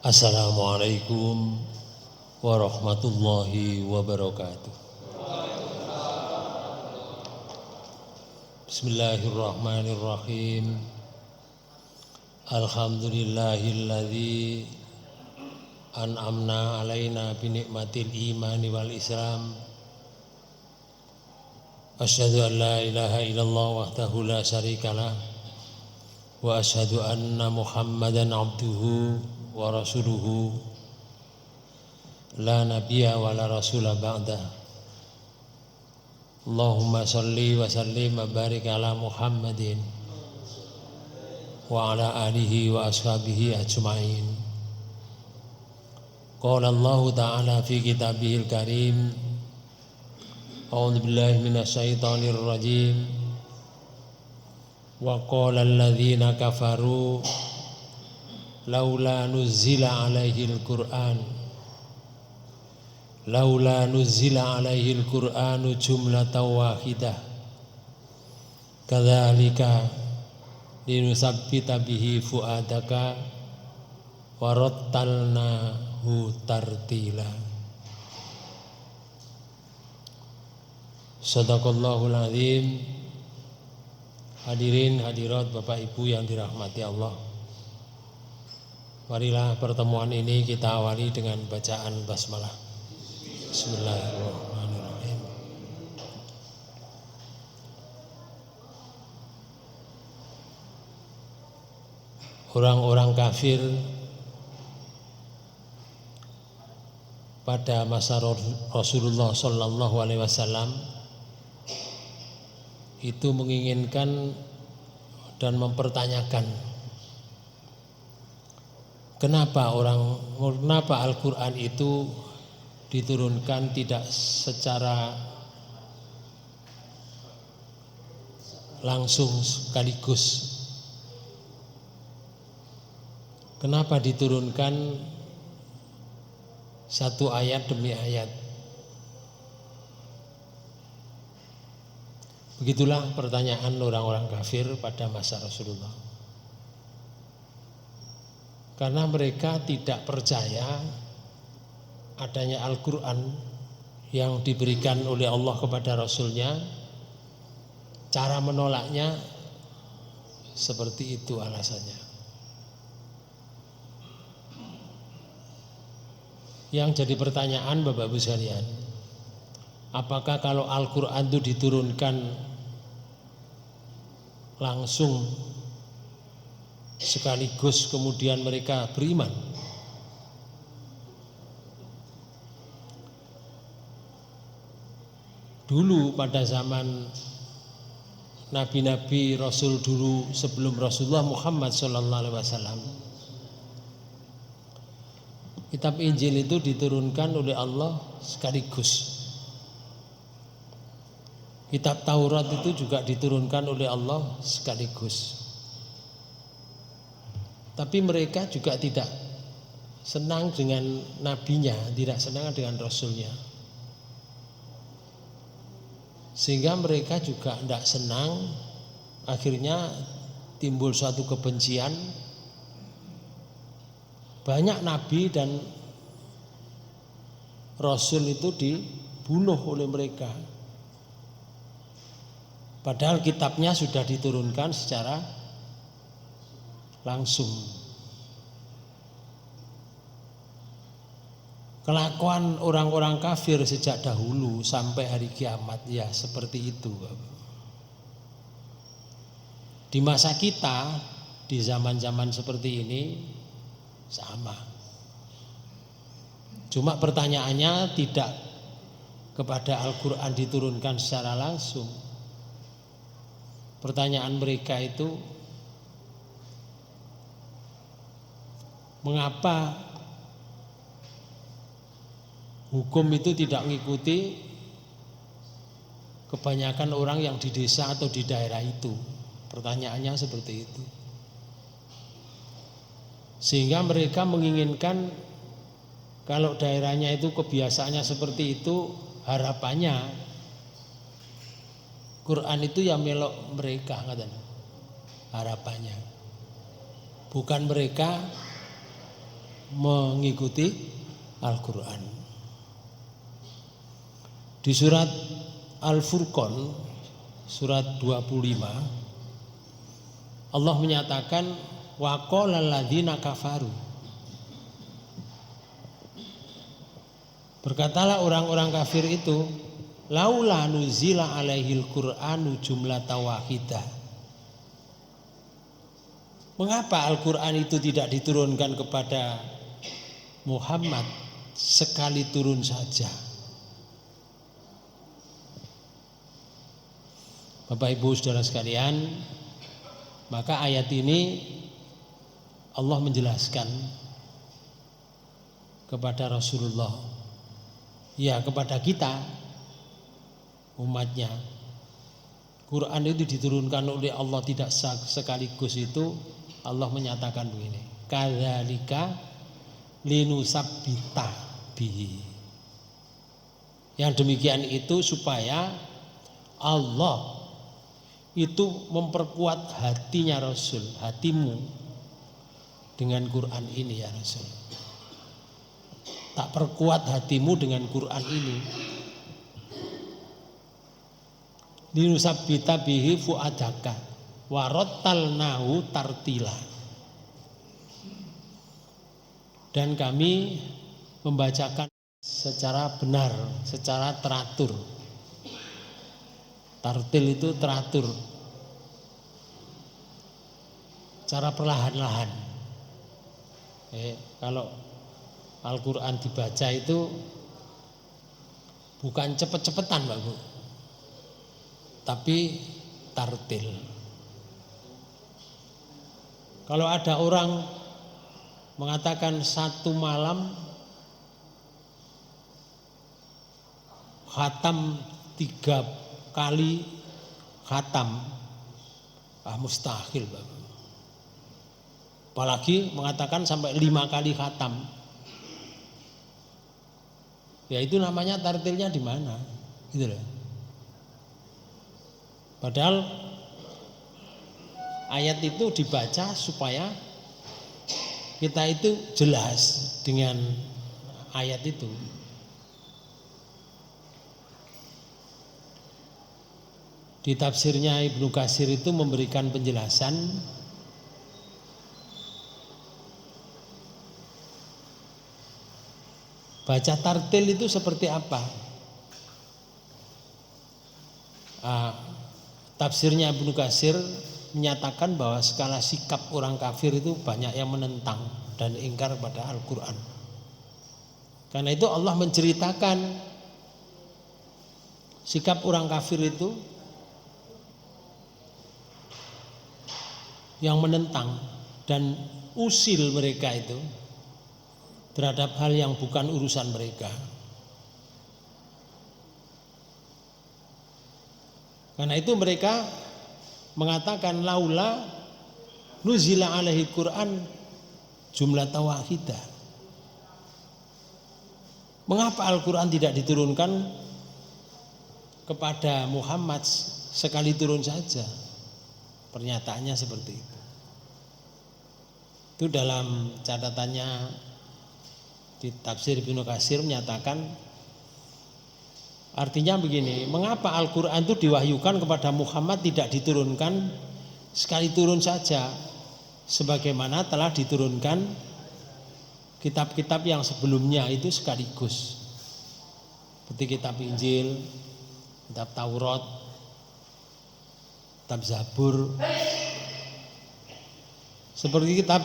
Assalamualaikum warahmatullahi wabarakatuh. Bismillahirrahmanirrahim. Alhamdulillahilladzi an'amna alaina binikmatil imani wal islam. Asyhadu an la ilaha illallah wahdahu la syarikalah wa asyhadu anna Muhammadan abduhu wa rasuluhu la nabiyya wa la rasula ba'dah. Allahumma salli wa sallim wa barik ala Muhammadin wa ala alihi wa ashabihi ajma'in. Qala Allah ta'ala fi kitabihil karim, a'udzu billahi minasy syaithanir rajim. Wa qala alladzina kafaru laula nuzzila alaihil Qur'an jumlatan wahidah kadzalika linusabbita bihi fuadaka warattalnahu tartila. Shadaqallahul azim. Hadirin hadirat Bapak Ibu yang dirahmati Allah, marilah pertemuan ini kita awali dengan bacaan basmalah. Bismillahirrahmanirrahim. Orang-orang kafir pada masa Rasulullah Sallallahu Alaihi Wasallam itu menginginkan dan mempertanyakan kenapa Al-Quran itu diturunkan tidak secara langsung sekaligus. Kenapa diturunkan satu ayat demi ayat? Begitulah pertanyaan orang-orang kafir pada masa Rasulullah. Karena mereka tidak percaya adanya Al-Quran yang diberikan oleh Allah kepada Rasulnya. Cara menolaknya seperti itu alasannya. Yang jadi pertanyaan Bapak Ibu sekalian, apakah kalau Al-Quran itu diturunkan langsung sekaligus kemudian mereka beriman? Dulu pada zaman Nabi-Nabi Rasul dulu sebelum Rasulullah Muhammad SAW, kitab Injil itu diturunkan oleh Allah sekaligus. Kitab Taurat itu juga diturunkan oleh Allah sekaligus. Tapi mereka juga tidak senang dengan nabinya, tidak senang dengan rasulnya. Sehingga mereka juga tidak senang, akhirnya timbul suatu kebencian. Banyak nabi dan rasul itu dibunuh oleh mereka. Padahal kitabnya sudah diturunkan secara langsung. Kelakuan orang-orang kafir sejak dahulu sampai hari kiamat ya seperti itu. Di masa kita, di zaman-zaman seperti ini sama. Cuma pertanyaannya tidak kepada Al-Quran diturunkan secara langsung. Pertanyaan mereka itu, mengapa hukum itu tidak mengikuti kebanyakan orang yang di desa atau di daerah itu? Pertanyaannya seperti itu. Sehingga mereka menginginkan kalau daerahnya itu kebiasaannya seperti itu, harapannya Quran itu ya melok mereka, katanya. Harapannya. Bukan mereka mengikuti Al-Quran. Di surat Al-Furqan surat 25 Allah menyatakan wa qala alladzina kafaru, berkatalah orang-orang kafir itu, laula nuzila alaihil qur'anu jumlatan wahidah, mengapa Al-Quran itu tidak diturunkan kepada Muhammad sekali turun saja. Bapak Ibu Saudara sekalian, maka ayat ini Allah menjelaskan kepada Rasulullah, ya kepada kita umatnya, Quran itu diturunkan oleh Allah tidak sekaligus. Itu Allah menyatakan begini, kadzalika linusabbita bihi, yang demikian itu supaya Allah itu memperkuat hatinya Rasul, hatimu dengan Quran ini ya Rasul. Tak perkuat hatimu dengan Quran ini. Linusabbita bihi fuadaka warattalnahu tartila, dan kami membacakan secara benar, secara teratur. Tartil itu teratur, cara perlahan-lahan. Kalau Al-Quran dibaca itu bukan cepet-cepetan Mbak Bu, tapi tartil. Kalau ada orang mengatakan satu malam khatam 3 kali khatam, mustahil Bapak. Apalagi mengatakan sampai 5 kali khatam, ya itu namanya tartilnya di mana, gitu loh. Padahal ayat itu dibaca supaya kita itu jelas dengan ayat itu. Di tafsirnya Ibnu Katsir itu memberikan penjelasan baca tartil itu seperti apa. Tafsirnya Ibnu Katsir menyatakan bahwa skala sikap orang kafir itu banyak yang menentang dan ingkar pada Al-Quran. Karena itu Allah menceritakan sikap orang kafir itu yang menentang dan usil mereka itu terhadap hal yang bukan urusan mereka. Karena itu mereka mengatakan laula nuzila alaihi Quran jumlatan wahidah. Mengapa Al-Quran tidak diturunkan kepada Muhammad sekali turun saja? Pernyataannya seperti itu. Itu dalam catatannya di tafsir Ibnu Katsir menyatakan, artinya begini, mengapa Al-Quran itu diwahyukan kepada Muhammad tidak diturunkan sekali turun saja, sebagaimana telah diturunkan kitab-kitab yang sebelumnya itu sekaligus, seperti kitab Injil, kitab Taurat, kitab Zabur, seperti kitab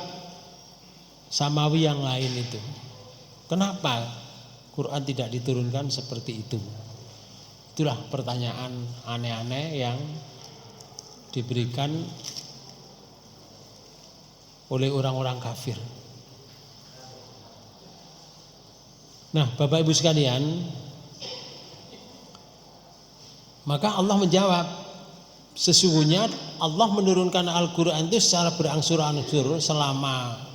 Samawi yang lain itu. Kenapa Quran tidak diturunkan seperti itu? Itulah pertanyaan aneh-aneh yang diberikan oleh orang-orang kafir. Nah, Bapak Ibu sekalian, maka Allah menjawab, sesungguhnya Allah menurunkan Al-Quran itu secara berangsur-angsur selama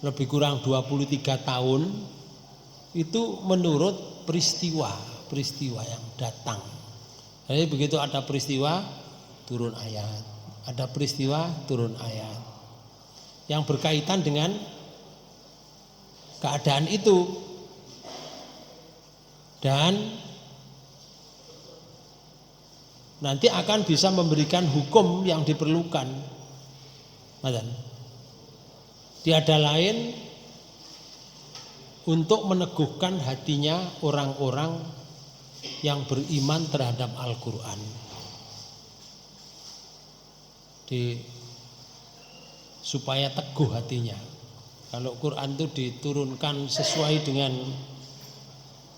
lebih kurang 23 tahun, itu menurut peristiwa yang datang. Jadi begitu ada peristiwa turun ayat, ada peristiwa turun ayat yang berkaitan dengan keadaan itu, dan nanti akan bisa memberikan hukum yang diperlukan. Tiada lain untuk meneguhkan hatinya orang-orang yang beriman terhadap Al-Quran. Supaya teguh hatinya. Kalau Quran itu diturunkan sesuai dengan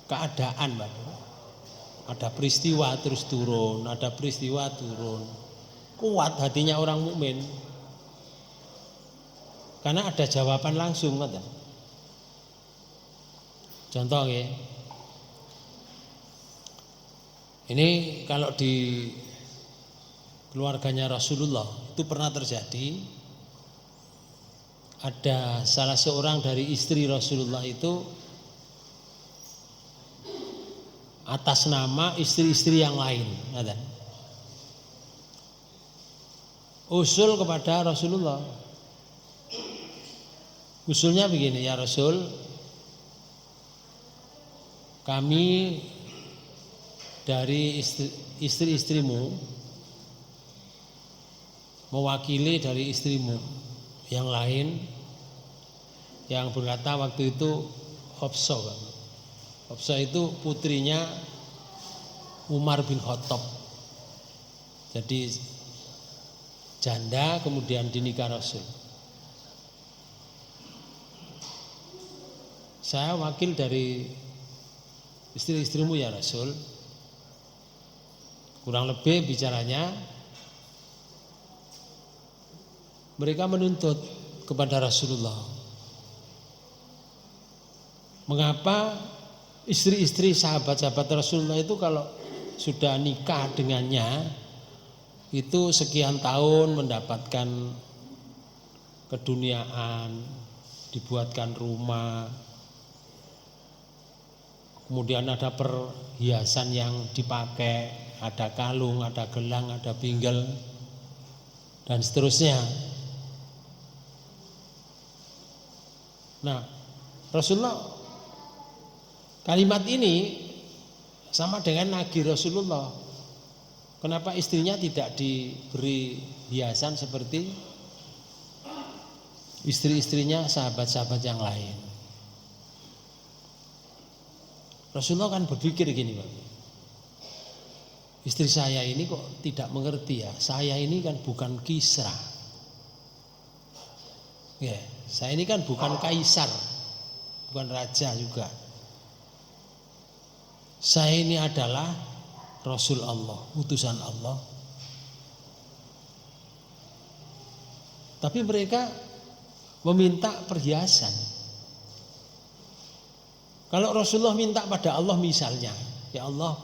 keadaan, ada peristiwa terus turun, ada peristiwa turun. Kuat hatinya orang mukmin. Karena ada jawaban langsung, contoh ya. Ini kalau di keluarganya Rasulullah itu pernah terjadi, ada salah seorang dari istri Rasulullah itu atas nama istri-istri yang lain, usul kepada Rasulullah. Usulnya begini, ya Rasul, kami dari istri-istrimu mewakili dari istrimu yang lain yang berkata waktu itu Hafsah. Hafsah itu putrinya Umar bin Khattab. Jadi janda kemudian dinikah Rasul. Saya wakil dari istri-istrimu ya Rasul. Kurang lebih bicaranya mereka menuntut kepada Rasulullah, mengapa istri-istri sahabat-sahabat Rasulullah itu kalau sudah nikah dengannya itu sekian tahun mendapatkan keduniaan, dibuatkan rumah, kemudian ada perhiasan yang dipakai, ada kalung, ada gelang, ada pinggel, dan seterusnya. Nah, Rasulullah kalimat ini sama dengan nagih Rasulullah. Kenapa istrinya tidak diberi hiasan seperti istri-istrinya sahabat-sahabat yang lain? Rasulullah kan berpikir gini, Pak. Istri saya ini kok tidak mengerti ya. Saya ini kan bukan Kisra. Ya, saya ini kan bukan kaisar, bukan raja juga. Saya ini adalah Rasul Allah, utusan Allah. Tapi mereka meminta perhiasan. Kalau Rasulullah minta pada Allah misalnya, ya Allah,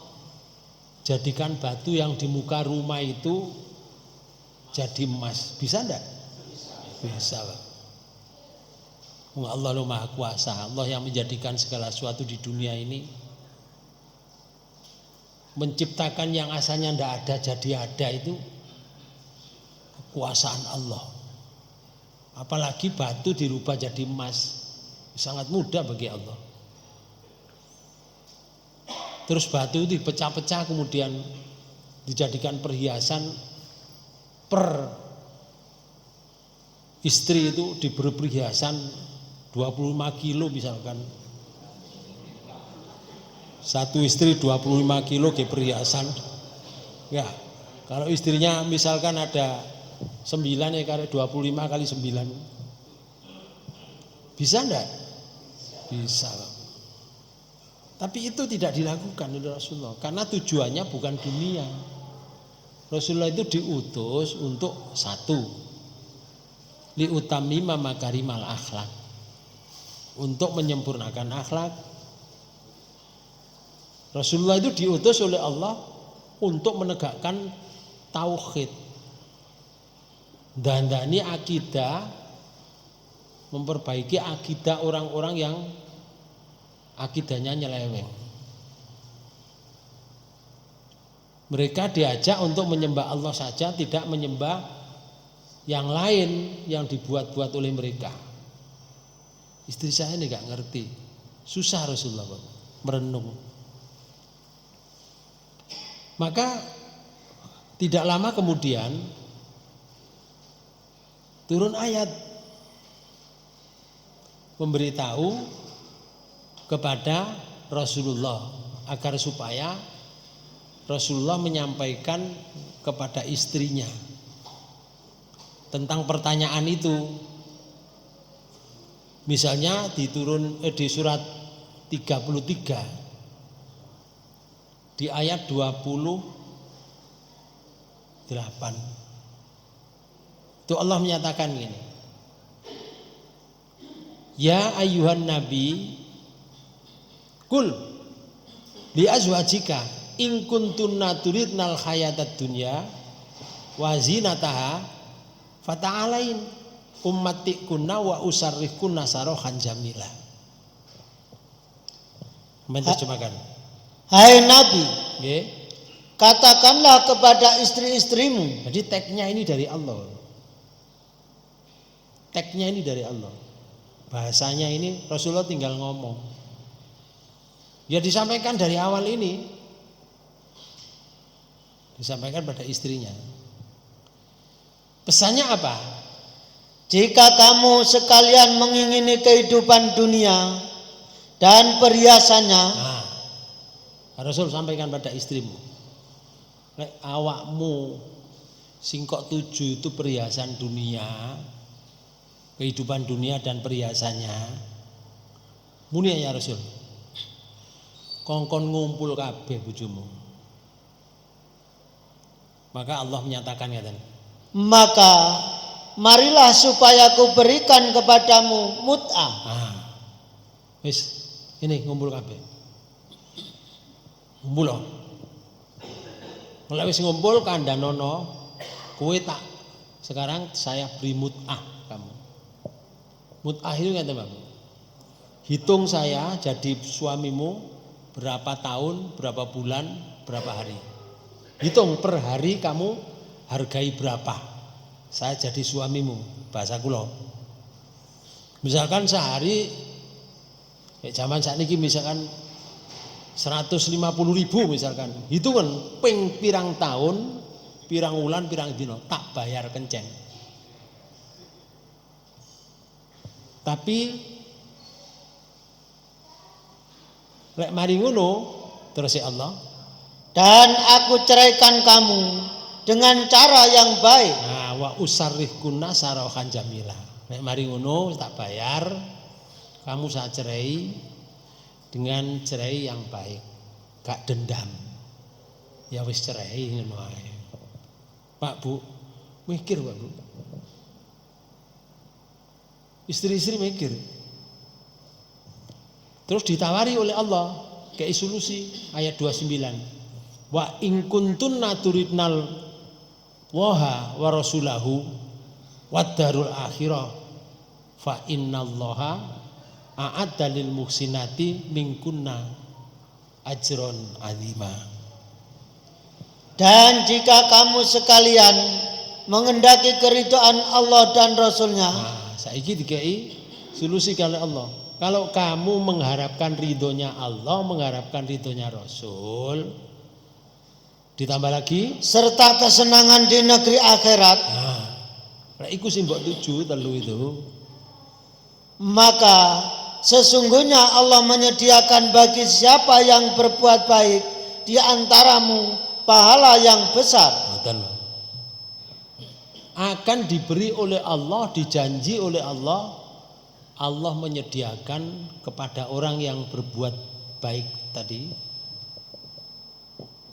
jadikan batu yang di muka rumah itu jadi emas, bisa enggak? Bisa, Pak. Allah Maha Kuasa, Allah yang menjadikan segala sesuatu di dunia ini, menciptakan yang asalnya enggak ada jadi ada, itu kekuasaan Allah. Apalagi batu dirubah jadi emas, sangat mudah bagi Allah. Terus batu itu dipecah-pecah kemudian dijadikan perhiasan, per istri itu diberi perhiasan 25 kilo misalkan. Satu istri 25 kilo ke perhiasan. Ya, kalau istrinya misalkan ada 9 ya, kali 25 kali 9. Bisa enggak? Bisa. Tapi itu tidak dilakukan oleh Rasulullah karena tujuannya bukan dunia. Rasulullah itu diutus untuk satu, liutamima makarimal akhlak, untuk menyempurnakan akhlak. Rasulullah itu diutus oleh Allah untuk menegakkan tauhid, dandani akidah, memperbaiki akidah orang-orang yang akidahnya nyeleweng. Mereka diajak untuk menyembah Allah saja, tidak menyembah yang lain yang dibuat-buat oleh mereka. Istri saya ini gak ngerti. Susah Rasulullah merenung. Maka tidak lama kemudian turun ayat memberitahu kepada Rasulullah agar supaya Rasulullah menyampaikan kepada istrinya tentang pertanyaan itu. Misalnya di surat 33 di ayat 28 itu Allah menyatakan gini, ya ayyuhan nabi kul li azwajika in kuntunna turidnal hayatad dunya wa zinataha fata'alain ummatikunna wa usarrihkunna sarahan jamila. Menerjemahkan, hai Nabi, katakanlah kepada istri-istrimu. Jadi tagnya ini dari Allah. Tagnya ini dari Allah. Bahasanya ini Rasulullah tinggal ngomong. Ya disampaikan dari awal ini. Disampaikan pada istrinya. Pesannya apa? Jika kamu sekalian mengingini kehidupan dunia dan perhiasannya, Rasul sampaikan pada istrimu, lek awakmu singkok 7 itu perhiasan dunia, kehidupan dunia dan perhiasannya, muni ya Rasul, kongkon ngumpul kabeh bojomu. Maka Allah menyatakan ngaten, maka marilah supaya aku berikan kepadamu mut'ah. Wis ini ngumpul kabeh. Ngumpul loh. Kalau wis ngumpul kandhanono, kowe tak sekarang saya beri mut'ah kamu. Mut'ah itu ngene, Bang. Hitung saya jadi suamimu berapa tahun, berapa bulan, berapa hari. Hitung per hari kamu hargai berapa. Saya jadi suamimu, bahasa kula. Misalkan sehari zaman saat ini misalkan 150.000 misalkan, hitungan ping pirang tahun, pirang wulan, pirang dino tak bayar kenceng. Tapi lek mari ngono terus ya Allah, dan aku ceraikan kamu dengan cara yang baik. Nah, wa usarrihkunna sarahan jamila. Lek mari ngono tak bayar, kamu saya cerai dengan cerai yang baik, gak dendam. Ya wis cerai ngono ae. Pak Bu, mikir Pak Bu. Istri-istri mikir. Terus ditawari oleh Allah kayak solusi ayat 29. Wa in kuntunna turidnal waha wa rasulahu wad darul akhirah fa innallaha a'adda lil muhsinati minkunna ajron azima. Dan jika kamu sekalian mengendaki keridhaan Allah dan Rasulnya, saiki dikai solusi oleh Allah. Kalau kamu mengharapkan ridhonya Allah, mengharapkan ridhonya Rasul, ditambah lagi serta kesenangan di negeri akhirat. Nah, iku sing mbok tuju telu itu. Maka sesungguhnya Allah menyediakan bagi siapa yang berbuat baik di antaramu pahala yang besar. Akan diberi oleh Allah, dijanji oleh Allah, Allah menyediakan kepada orang yang berbuat baik tadi,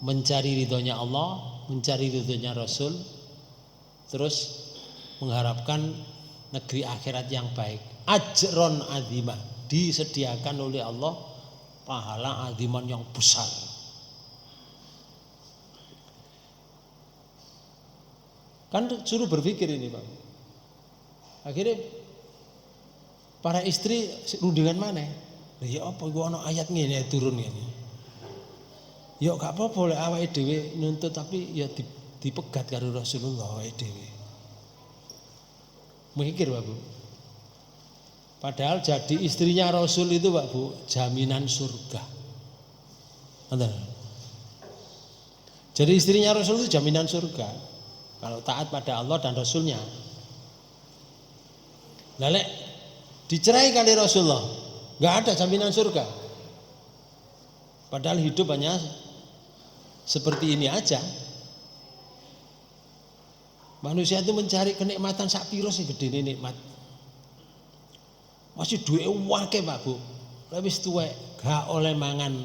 mencari ridhonya Allah, mencari ridhonya Rasul, terus mengharapkan negeri akhirat yang baik. Ajron azimah, disediakan oleh Allah pahala aziman yang besar. Kan suruh berpikir ini Pak. Akhirnya para istri rundingan mana? Ya apa gua ana ayat ngene turun ngene. Ya gak apa-apa lek awake dhewe nuntut tapi ya dipegat karo Rasulullah awake dhewe. Mikir Pak Bu. Padahal jadi istrinya Rasul itu Pak Bu, jaminan surga. Jadi istrinya Rasul itu jaminan surga. Kalau taat pada Allah dan Rasulnya. Lelek dicerai kali Rasulullah, nggak ada jaminan surga. Padahal hidup hanya seperti ini aja. Manusia itu mencari kenikmatan sak piro sih gede ini nikmat. Masih duwe wake Pak Bu. Wis tuwek gak oleh mangan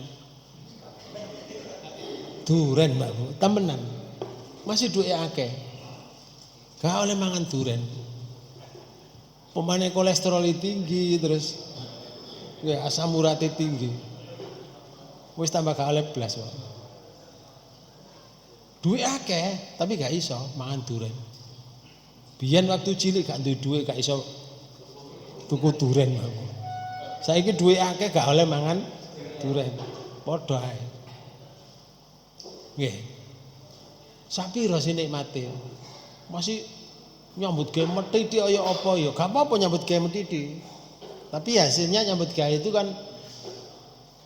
duren Pak Bu, temenan. Masih duwe akeh. Gak oleh mangan duren. Pemane kolesterol tinggi terus ya asam uratnya tinggi. Wis tambah gak oleh blas Pak. Duwe akeh tapi gak iso mangan duren. Biyen waktu cilik gak duwe duwe gak iso tuku duren. Saiki duwe akeh gak oleh mangan duren. Padha ae. Nggih. Sapiro sih nikmate? Masih nyambut gawe metiti kaya apa ya? Gak apa-apa nyambut gawe metiti. Tapi hasilnya nyambut gawe itu kan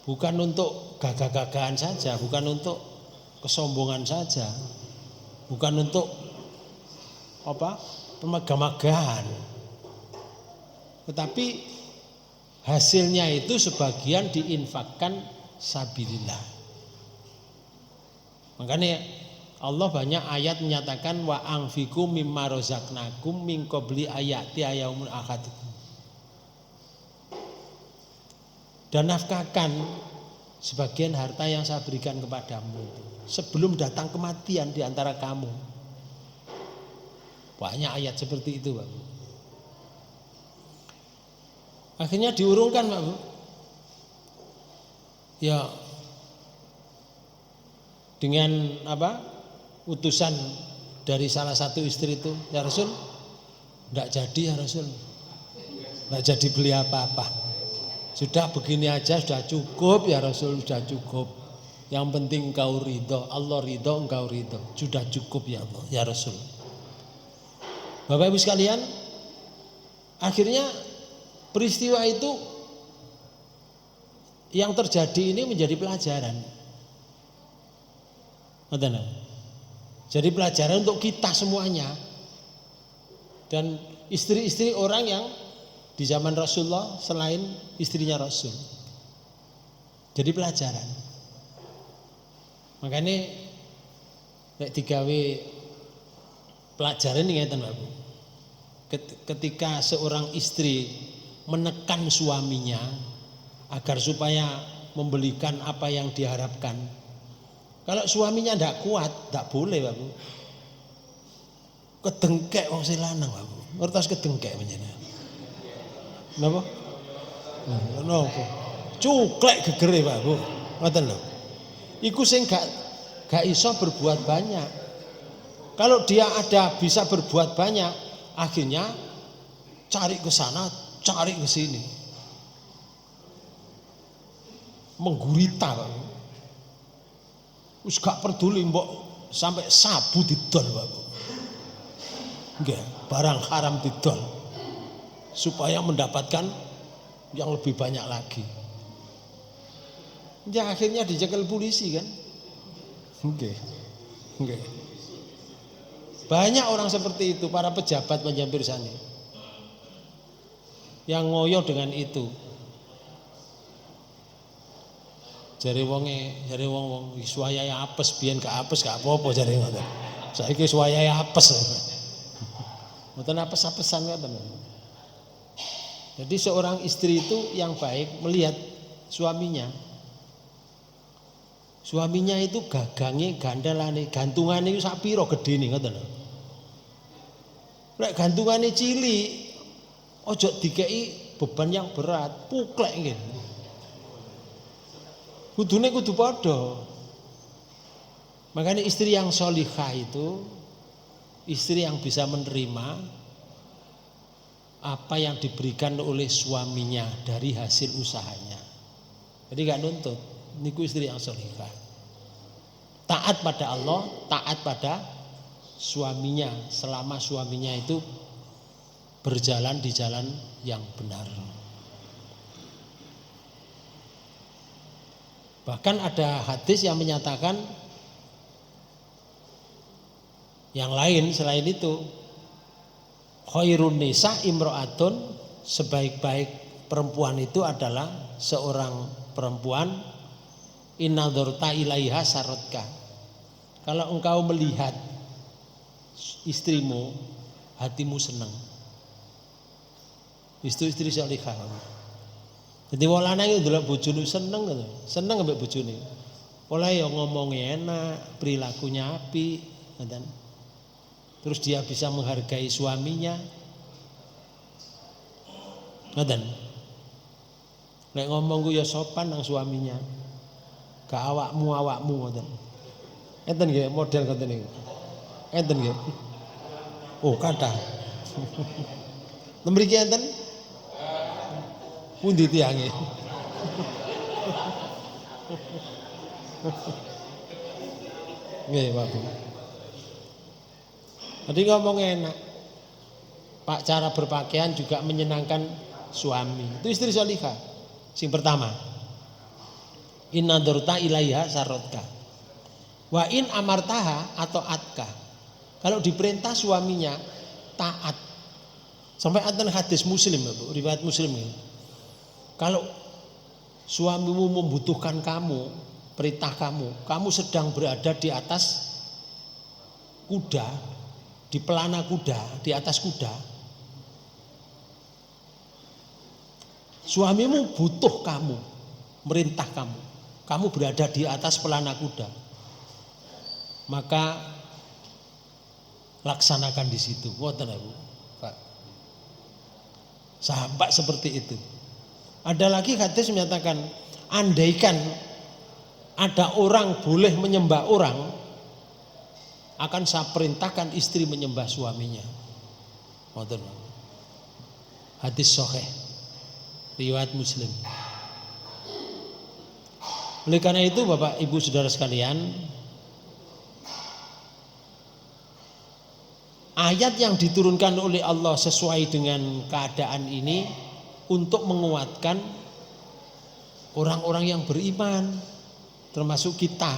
bukan untuk gagah-gagahan saja, bukan untuk kesombongan saja, bukan untuk apa? Pemegah-megahan. Tetapi hasilnya itu sebagian diinfakkan sabilillah. Makanya Allah banyak ayat menyatakan wa anfiqu mimma razaqnakum min qabli ayati yaumul akhadikum. Dan nafkahkan sebagian harta yang saya berikan kepadamu sebelum datang kematian di antara kamu. Banyak ayat seperti itu, Pak. Akhirnya diurungkan, Pak Bu. Ya dengan apa? Utusan dari salah satu istri itu, ya Rasul, enggak jadi ya Rasul. Enggak jadi beli apa-apa. Sudah begini aja sudah cukup ya Rasul, sudah cukup. Yang penting engkau ridho, Allah ridho, engkau ridho. Sudah cukup ya Allah, ya Rasul. Bapak Ibu sekalian, akhirnya peristiwa itu yang terjadi ini menjadi pelajaran. Jadi pelajaran untuk kita semuanya. Dan istri-istri orang yang di zaman Rasulullah selain istrinya Rasul. Jadi pelajaran. Makanya nek digawe pelajaran ini ngeten Pak Bu. Ketika seorang istri menekan suaminya agar supaya membelikan apa yang diharapkan. Kalau suaminya tidak kuat, tidak boleh Pak Bu. Kedengkek wong sing lanang Pak Bu. Ngertos kedengkek menjene. Napa? Napa? Cuklek gegere Pak Bu. Ngoten lho. Iku sing gak iso berbuat banyak. Kalau dia ada bisa berbuat banyak, akhirnya cari ke sana, cari ke sini. Menggurita Pak Bu. Wis gak peduli mbok sampai sabu didol Pak Bu. Nggih, barang haram didol. Supaya mendapatkan yang lebih banyak lagi. Ya akhirnya dicekel polisi kan. Nggih. Nggih. Banyak orang seperti itu, para pejabat penjampir sani. Yang ngoyo dengan itu. Jare wong suwayahe apes biyen gak apes gak apa-apa jare ngoten. Saiki suwayahe apes. Mboten apes-apesan ngoten. Jadi seorang istri itu yang baik melihat suaminya. Suaminya itu gagange gandalane, gantungane iku sak pira gedene ngoten lho. Lek gantungane cilik, ojo dikeki beban yang berat, puklek nggih. Kudune kudu padha. Makanya istri yang sholihah itu istri yang bisa menerima apa yang diberikan oleh suaminya dari hasil usahanya. Jadi gak nuntut. Niku istri yang sholihah. Taat pada Allah, taat pada suaminya selama suaminya itu berjalan di jalan yang benar. Bahkan ada hadis yang menyatakan yang lain selain itu. Khairun nisa imro'atun, sebaik-baik perempuan itu adalah seorang perempuan innadzarta ilaiha sarotka. Kalau engkau melihat istrimu, hatimu senang. Istri salihah. Jadi wong lanang itu ndelok bojone seneng gitu. Seneng ambek bojone. Oleh yang ngomongnya enak, perilakunya apik, ngoten. Terus dia bisa menghargai suaminya. Ngoten. Nek ngomong ku ya sopan nang suaminya. Gak awakmu ngoten. Enten nggih model ngoten niku. Enten nggih. Oh, kathah. Mriki enten? Pundi tiange? Nggih, Pak Bu. Jadi ngomong enak. Pak, cara berpakaian juga menyenangkan suami. Itu istri sholihah. Sing pertama. Inna dzarta ilaiha sarotka. Wa in amartaha atau atka. Kalau diperintah suaminya taat. Sampai ada hadis Muslim, Bu, riwayat Muslim ini. Kalau suamimu membutuhkan kamu, perintah kamu sedang berada di atas kuda, di pelana kuda, di atas kuda. Suamimu butuh kamu, merintah kamu berada di atas pelana kuda. Maka laksanakan di situ. Ngoten, Bu. Pak. Sampai seperti itu. Ada lagi hadis menyatakan, andaikan ada orang boleh menyembah orang, akan saya perintahkan istri menyembah suaminya. Ngoten. Hadis sahih riwayat Muslim. Oleh karena itu Bapak Ibu Saudara sekalian, ayat yang diturunkan oleh Allah sesuai dengan keadaan ini untuk menguatkan orang-orang yang beriman, termasuk kita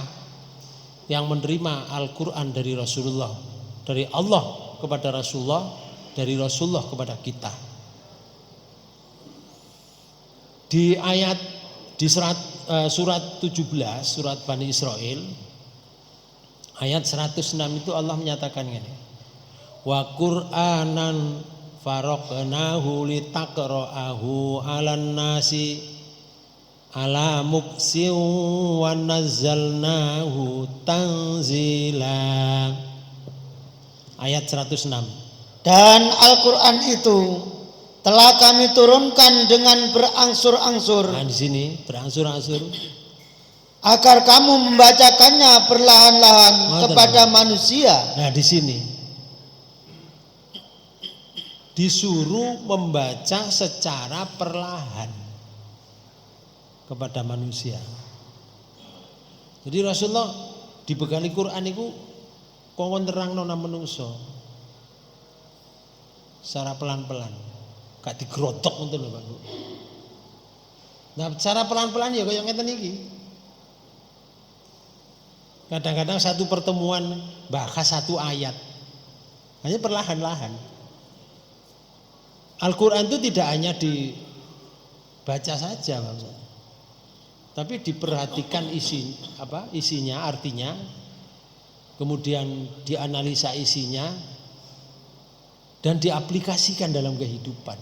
yang menerima Al-Quran dari Rasulullah, dari Allah kepada Rasulullah, dari Rasulullah kepada kita. Di ayat di surat 17, surat Bani Israel, ayat 106 itu Allah menyatakan ini. Wa Qur'anan faraqnahu litaqra'ahu 'alan nasi ala muksin wa nazzalnahu tanzila. Ayat 106. Dan Al-Qur'an itu telah kami turunkan dengan berangsur-angsur. Nah, di sini berangsur-angsur agar kamu membacakannya perlahan-lahan kepada manusia. Nah, di sini disuruh membaca secara perlahan kepada manusia. Jadi Rasulullah dibekali Quran itu kongkon terangno nang menungso secara pelan-pelan, gak digrotok ngoten lho Pak Bu. Nah, cara pelan-pelan ya kaya ngeten iki. Kadang-kadang satu pertemuan bahas satu ayat, hanya perlahan-lahan. Al-Quran itu tidak hanya dibaca saja, tapi diperhatikan isinya, artinya, kemudian dianalisa isinya, dan diaplikasikan dalam kehidupan.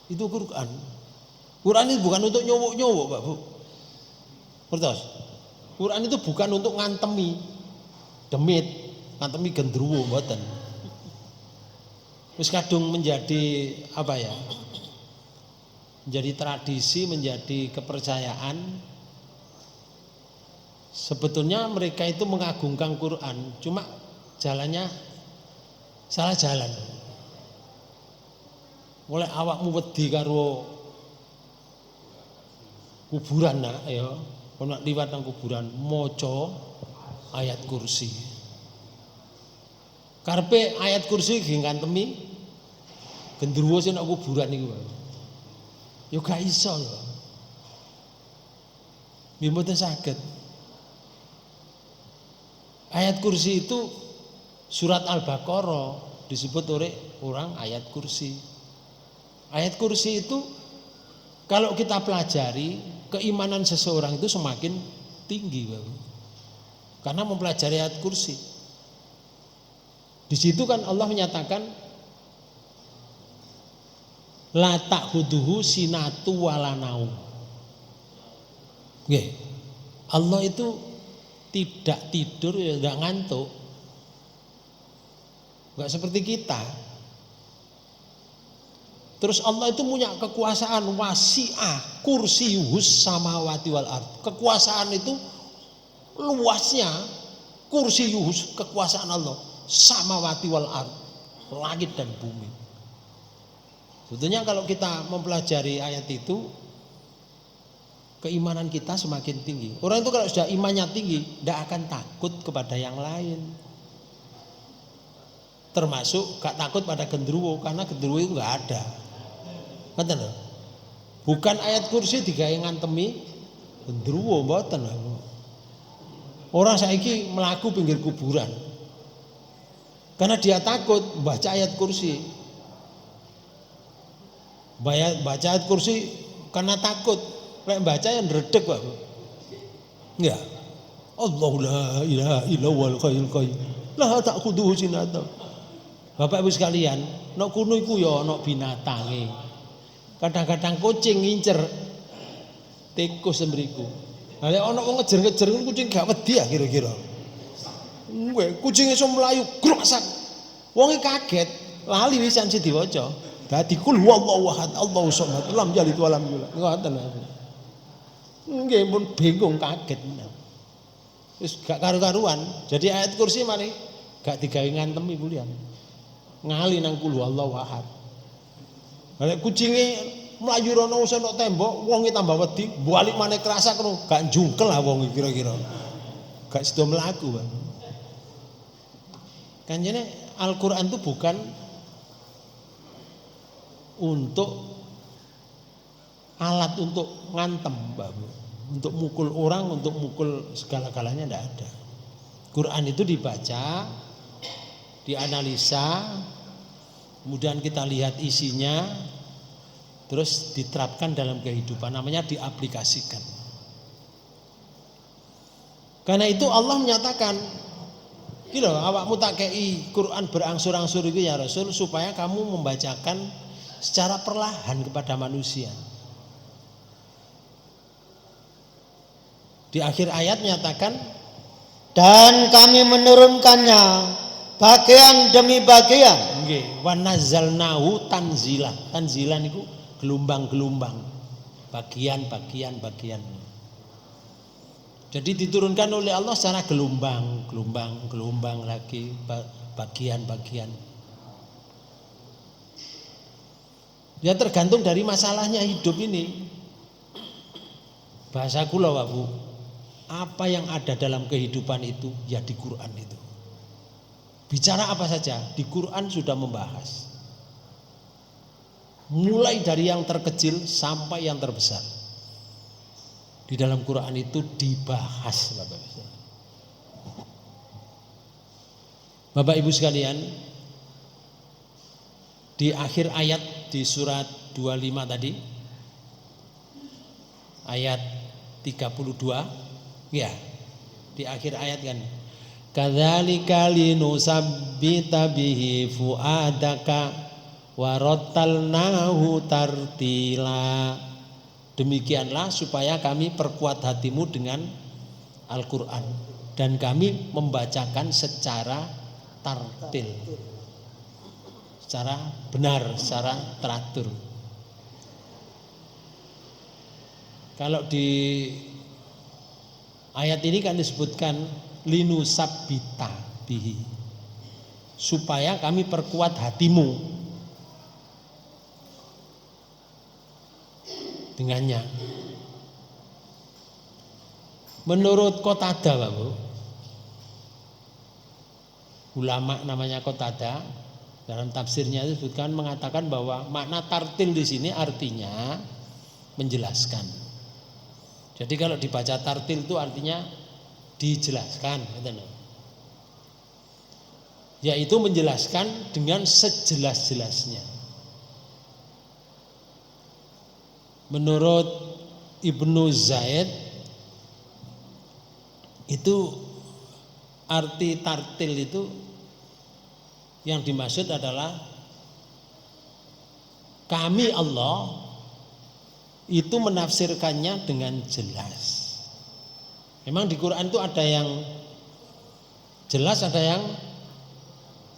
Itu Quran. Quran itu bukan untuk nyowok-nyowok, Pak Bu. Pertos. Quran itu bukan untuk ngantemi demit, ngantemi gendruwo mboten. Wis kadung menjadi menjadi tradisi, menjadi kepercayaan. Sebetulnya mereka itu mengagungkan Quran, cuma jalannya salah jalan. Mulai awakmu wedi karo kuburan nak ya, ana liwat nang kuburan maca ayat kursi. Karepe ayat kursi nggih ngantemi gendruwo sing nang kuburan niku. Ya gak iso ya. Nggih mboten saged. Ayat kursi itu surat Al-Baqarah disebut oleh orang ayat kursi. Ayat kursi itu kalau kita pelajari, keimanan seseorang itu semakin tinggi, Bapak. Karena mempelajari ayat kursi. Di situ kan Allah menyatakan la ta'khuduhu sinatu wala naum. Nggih. Allah itu tidak tidur ya tidak ngantuk. Enggak seperti kita. Terus Allah itu punya kekuasaan wasi'ah kursiyuhus samawati wal ard. Kekuasaan itu luasnya kursiyuhus, kekuasaan Allah samawati wal ard, langit dan bumi. Sebetulnya kalau kita mempelajari ayat itu, keimanan kita semakin tinggi. Orang itu kalau sudah imannya tinggi, tidak akan takut kepada yang lain. Termasuk gak takut pada genderuwo, karena genderuwo itu gak ada. Ngoten lho. Bukan ayat kursi digawe ngantemi genderuwo mboten. Orang saiki melaku pinggir kuburan. Karena dia takut baca ayat kursi. Baca ayat kursi karena takut. Lek baca yang redeg, Pak. Enggak. Allahu la ilaha illallahul hayyul qayyum. La ta'khudhuhu sinatun. Bapak Ibu sekalian, nek kuno iku ya ana binatange. Kadang-kadang kucing ngincer tikus mriku. Lah nek ana wong ngejer-ngejer kucing gak wedi ya kira-kira. Kucing iso mlayu grumasak. Wonge kaget, lali wisan sing diwaca. Dadi kul huwallahu ahad, Allahu samad, lam yalid wa lam yulad. Ngoten. Nggih pun bingung kaget. Wis gak karu-karuan. Jadi ayat kursi mari gak digawe ngantemi kulian. Ngali nang kul huwallahu ahad. Nek kucinge mlayu rono wis ana tembok, wonge tambah wedi, balik maneh kerasa karo gak jungkel lah wong kira-kira. Gak sida mlaku, Bang. Kanjene Al-Qur'an itu bukan untuk alat untuk ngantem, Mbak. Untuk mukul orang, untuk mukul segala-galanya tidak ada. Quran itu dibaca, dianalisa, kemudian kita lihat isinya, terus diterapkan dalam kehidupan, namanya diaplikasikan. Karena itu Allah menyatakan, gitu, awakmu tak kei Quran berangsur-angsur itu ya Rasul, supaya kamu membacakan secara perlahan kepada manusia. Di akhir ayat menyatakan, dan kami menurunkannya bagian demi bagian. nggih, wa nazzalnahu tanzila. Tanzilan itu gelombang-gelombang, bagian-bagian. Jadi diturunkan oleh Allah secara gelombang lagi, bagian-bagian. Ya tergantung dari masalahnya hidup ini. Bahasa kula, Pak Bu, apa yang ada dalam kehidupan itu ya di Quran itu. Bicara apa saja di Quran sudah membahas. Mulai dari yang terkecil sampai yang terbesar. Di dalam Quran itu dibahas, Bapak Ibu sekalian. Di akhir ayat di surat 25 tadi, ayat 32, ya, di akhir ayat kan, kadzalika linusabbita bihi fuadaka warattalnahu tartila. Demikianlah supaya kami perkuat hatimu dengan Al-Quran, dan kami membacakan secara tartil, secara benar, secara teratur. Kalau di ayat ini kan disebutkan linusabbita bihi, supaya kami perkuat hatimu dengannya. Menurut Qatadah, Pak Bu, ulama namanya Qatadah, dalam tafsirnya disebutkan mengatakan bahwa makna tartil di sini artinya menjelaskan. Jadi kalau dibaca tartil itu artinya dijelaskan, yaitu menjelaskan dengan sejelas-jelasnya. Menurut Ibnu Zaid itu arti tartil itu yang dimaksud adalah kami Allah itu menafsirkannya dengan jelas. Memang di Quran itu ada yang jelas, ada yang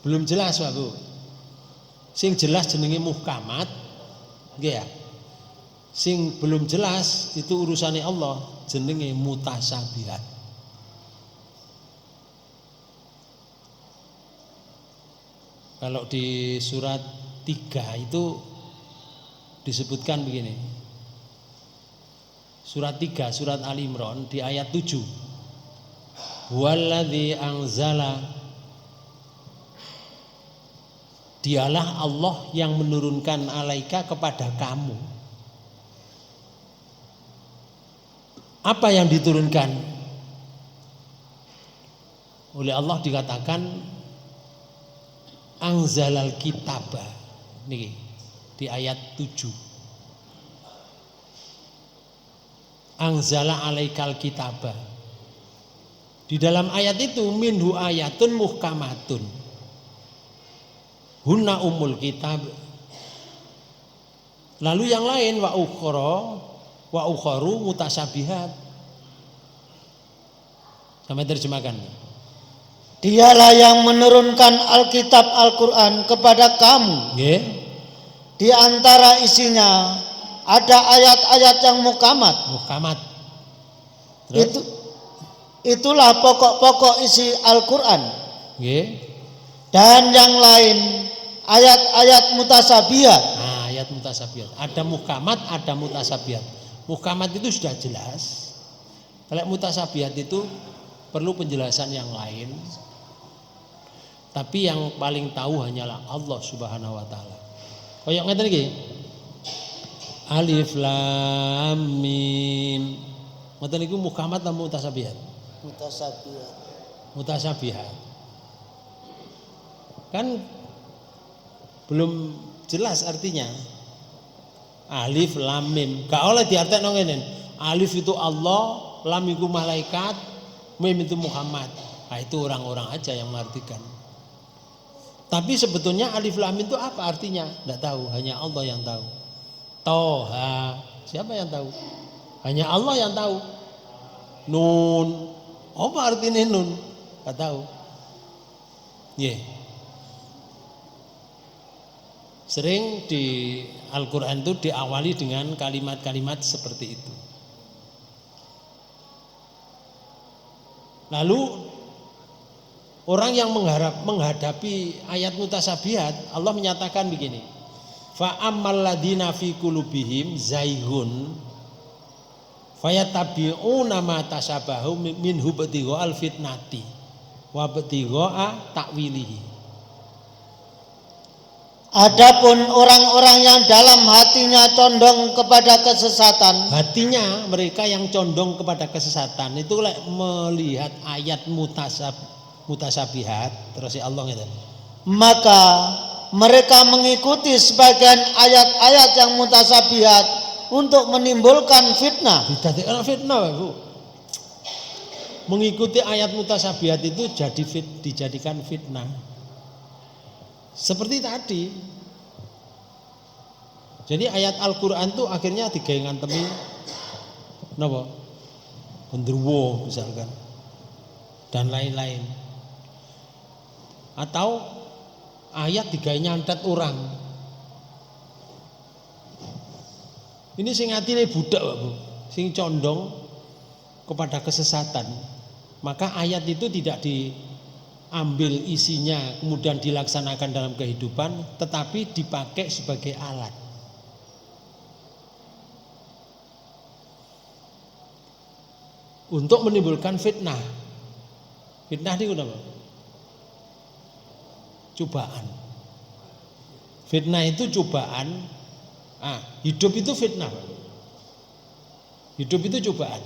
belum jelas, Pak Bu. Sing jelas jenenge muhkamat, nggih ya. Sing belum jelas itu urusannya Allah, jenenge mutasabihat. Kalau di surat 3 itu disebutkan begini. Surat 3, surat Ali Imran di ayat 7. Walladzi anzala, dialah Allah yang menurunkan alaika kepada kamu. Apa yang diturunkan? Oleh Allah dikatakan anzalal kitaba. Nih di ayat 7. Anzala alaikal kitaba. Di dalam ayat itu minhu ayatun muhkamatun. Hunna umul kitab. Lalu yang lain wa ukharu mutasabihat. Sampai terjemahkan. Dialah yang menurunkan Alkitab Al-Quran kepada kamu. Nggih. Di antara isinya ada ayat-ayat yang muhkamat. Muhkamat. Itulah pokok-pokok isi Al-Quran. Nggih. Dan yang lain ayat-ayat mutasabihat. Nah, ayat mutasabihat. Ada muhkamat, ada mutasabihat. Muhkamat itu sudah jelas. Kalau mutasabihat itu perlu penjelasan yang lain. Tapi yang paling tahu hanyalah Allah Subhanahu wa taala. Kayak ngeten iki. Alif lam mim. Ngoten niku muhkamat atau mutasabihat? Mutasabihat. Mutasabihat. Kan belum jelas artinya. Alif lam mim. Gak oleh diartekno ngene. Alif itu Allah, lam itu malaikat, mim itu Muhammad. Nah, itu orang-orang aja yang mengartikan. Tapi sebetulnya alif lam itu apa artinya? Tidak tahu, hanya Allah yang tahu. Toha, siapa yang tahu? Hanya Allah yang tahu. Nun, apa artinya nun? Tidak tahu. Sering di Al-Quran itu diawali dengan kalimat-kalimat seperti itu. Lalu orang yang menghadapi ayat mutasabihat, Allah menyatakan begini. Fa ammal ladina fi qulubihim zaighun fayatabi'una ma tasabahu minhu ibtigha al-fitnati wa ibtigha ta'wilihi. Adapun orang-orang yang dalam hatinya condong kepada kesesatan, hatinya mereka yang condong kepada kesesatan itu melihat ayat mutasabihat terus ya Allah gitu. Maka mereka mengikuti sebagian ayat-ayat yang mutasabihat untuk menimbulkan fitnah. Didadekno fitnah, Bu. Mengikuti ayat mutasabihat itu dijadikan fitnah. Seperti tadi. Jadi ayat Al-Qur'an itu akhirnya digawe ngantemi napa? Gendruwo misalkan. Dan lain-lain. Atau ayat digawe nyantet orang. Ini sing atine budak, Pak Bu. Sing condong kepada kesesatan. Maka ayat itu tidak diambil isinya kemudian dilaksanakan dalam kehidupan, tetapi dipakai sebagai alat. Untuk menimbulkan fitnah. Fitnah itu apa? Cobaan. Fitnah itu cobaan. Hidup itu fitnah. Hidup itu cobaan.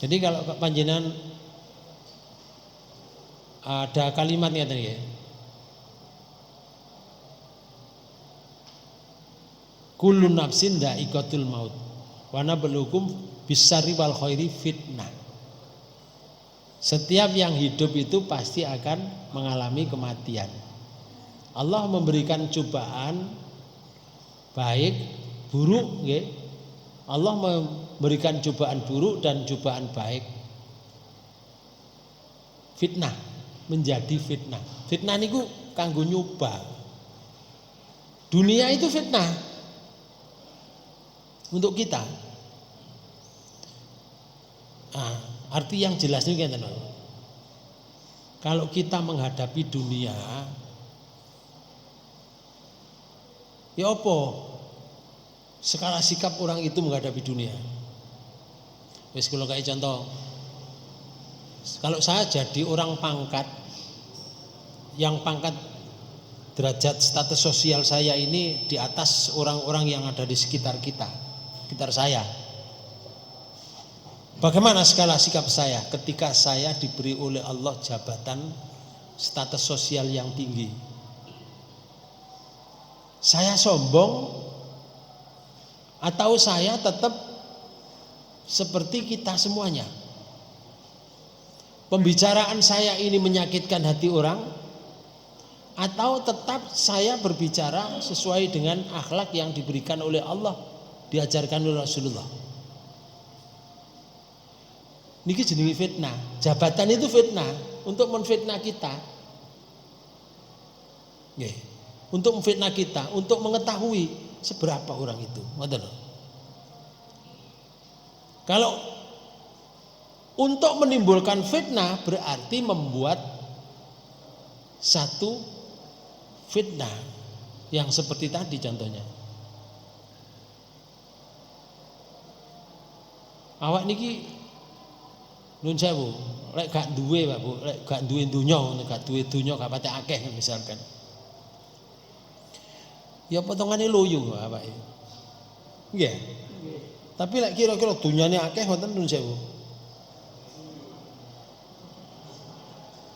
Jadi kalau panjenengan ada kalimatnya tadi ya. Kullu nafsin dha'iqatul maut wa nabluukum bisyarri wal khairi fitnah. Setiap yang hidup itu pasti akan mengalami kematian. Allah memberikan cobaan baik, buruk, ya. Allah memberikan cobaan buruk dan cobaan baik. Fitnah, menjadi fitnah. Fitnah niku kanggo nyoba. Dunia itu fitnah untuk kita. Arti yang jelas ini kan, kalau kita menghadapi dunia, ya apa skala sikap orang itu menghadapi dunia. Wis kula kayak contoh, kalau saya jadi orang pangkat, yang pangkat derajat status sosial saya ini di atas orang-orang yang ada di sekitar kita, sekitar saya. Bagaimana skala sikap saya ketika saya diberi oleh Allah jabatan status sosial yang tinggi? Saya sombong atau saya tetap seperti kita semuanya? Pembicaraan saya ini menyakitkan hati orang atau tetap saya berbicara sesuai dengan akhlak yang diberikan oleh Allah, diajarkan oleh Rasulullah? Niki jenenge fitnah. Jabatan itu fitnah untuk menfitnah kita. Nggih. Untuk memfitnah kita, untuk mengetahui seberapa orang itu. Ngoten lho. Kalau untuk menimbulkan fitnah berarti membuat satu fitnah yang seperti tadi contohnya. Awak niki nun sewu, lek gak duwe Pak Bu, lek gak duwe donya, gak duwe donya gak pate akeh misalkan. Ya potongane loyo awake. Nggih. Tapi lek kira-kira donyane akeh ngoten nun sewu.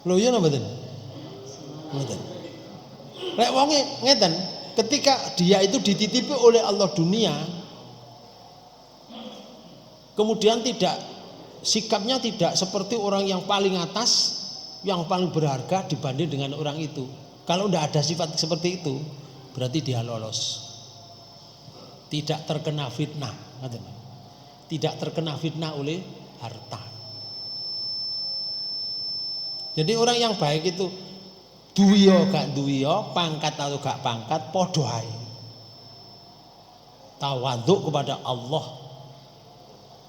Loyo napa mboten? Mboten. Lek wonge ngeten, ketika dia itu dititipi oleh Allah dunia, kemudian sikapnya tidak seperti orang yang paling atas, yang paling berharga dibanding dengan orang itu. Kalau tidak ada sifat seperti itu, berarti dia lolos. Tidak terkena fitnah. Tidak terkena fitnah oleh harta. Jadi orang yang baik itu duwiya gak duwiya, pangkat atau gak pangkat, padha ae. Tawadhu kepada Allah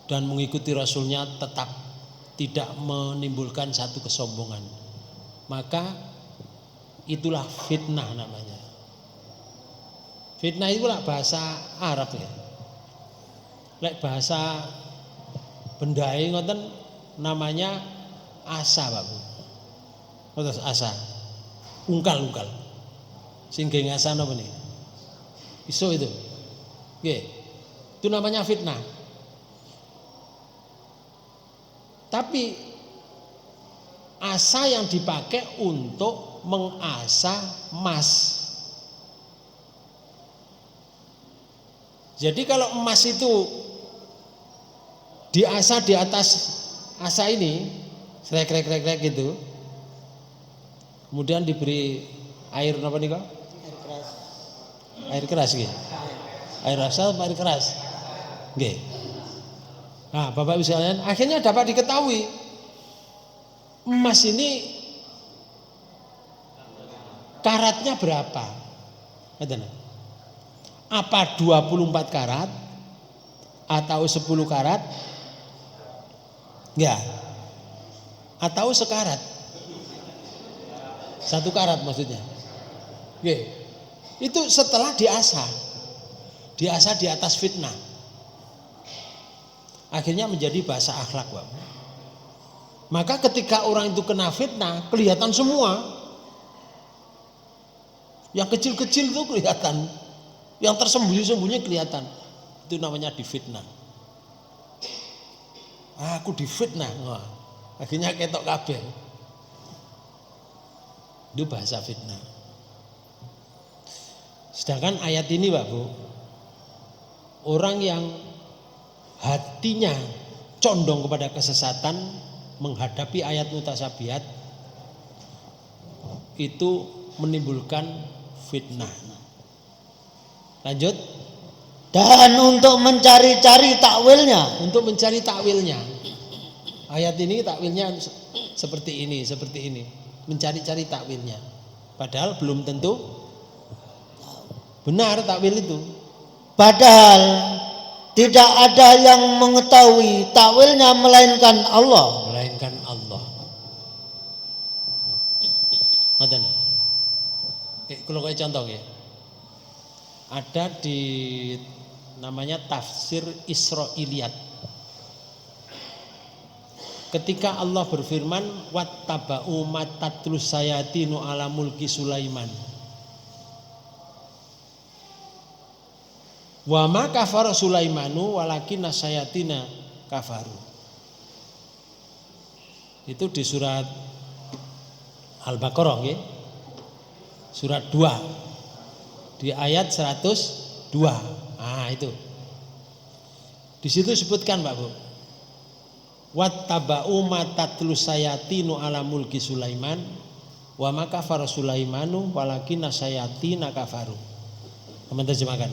dan mengikuti Rasulnya, tetap tidak menimbulkan satu kesombongan, maka itulah fitnah namanya. Fitnah itu lah bahasa Arab ya. Lek bahasa bendai ngoten namanya asa Pak Bu. Ngoten asa. Ungkal-ungkal. Sing ngasa napa niki? Iso itu. Nggih. Itu namanya fitnah. Tapi asa yang dipakai untuk mengasah emas. Jadi kalau emas itu diasah di atas asa ini, krek gitu, kemudian diberi air apa nih kok? Air keras. Air keras gitu. Air asal atau air keras? Nggih. Nah, Bapak Ibu sekalian, akhirnya dapat diketahui emas ini karatnya berapa? Apa 24 karat atau 10 karat? Enggak. Atau sekarat? 1 karat maksudnya. Nggih. Itu setelah diasah. Diasah di atas fitnah. Akhirnya menjadi bahasa akhlak, Pak. Maka ketika orang itu kena fitnah, kelihatan semua. Yang kecil-kecil itu kelihatan, yang tersembunyi-sembunyi kelihatan. Itu namanya difitnah. Aku difitnah. Wah, akhirnya ketok kabeh. Itu bahasa fitnah. Sedangkan ayat ini Pak Bu, orang yang hatinya condong kepada kesesatan menghadapi ayat mutasabihat itu menimbulkan fitnah. Lanjut. Dan untuk mencari-cari takwilnya. Untuk mencari takwilnya. Ayat ini takwilnya seperti ini, seperti ini. Mencari-cari takwilnya. Padahal belum tentu benar takwil itu. Padahal tidak ada yang mengetahui takwilnya melainkan Allah. Melainkan Allah. Ngoten. Kalau kayak contoh ya. Ada di namanya tafsir Israiliyat. Ketika Allah berfirman wattaba'u ma tatlus sayatinu ala mulki Sulaiman. Wa ma kafara Sulaimanu walakinna sayatina kafaru. Itu di surat Al-Baqarah ya. Surat 2. Di ayat 102. Ah itu. Di situ sebutkan Pak Bu. Wattaba'u ma tatlus sayatinu ala mulki Sulaiman wa ma kafara Sulaimanu walakinna sayatina kafaru. Teman terjemahkan.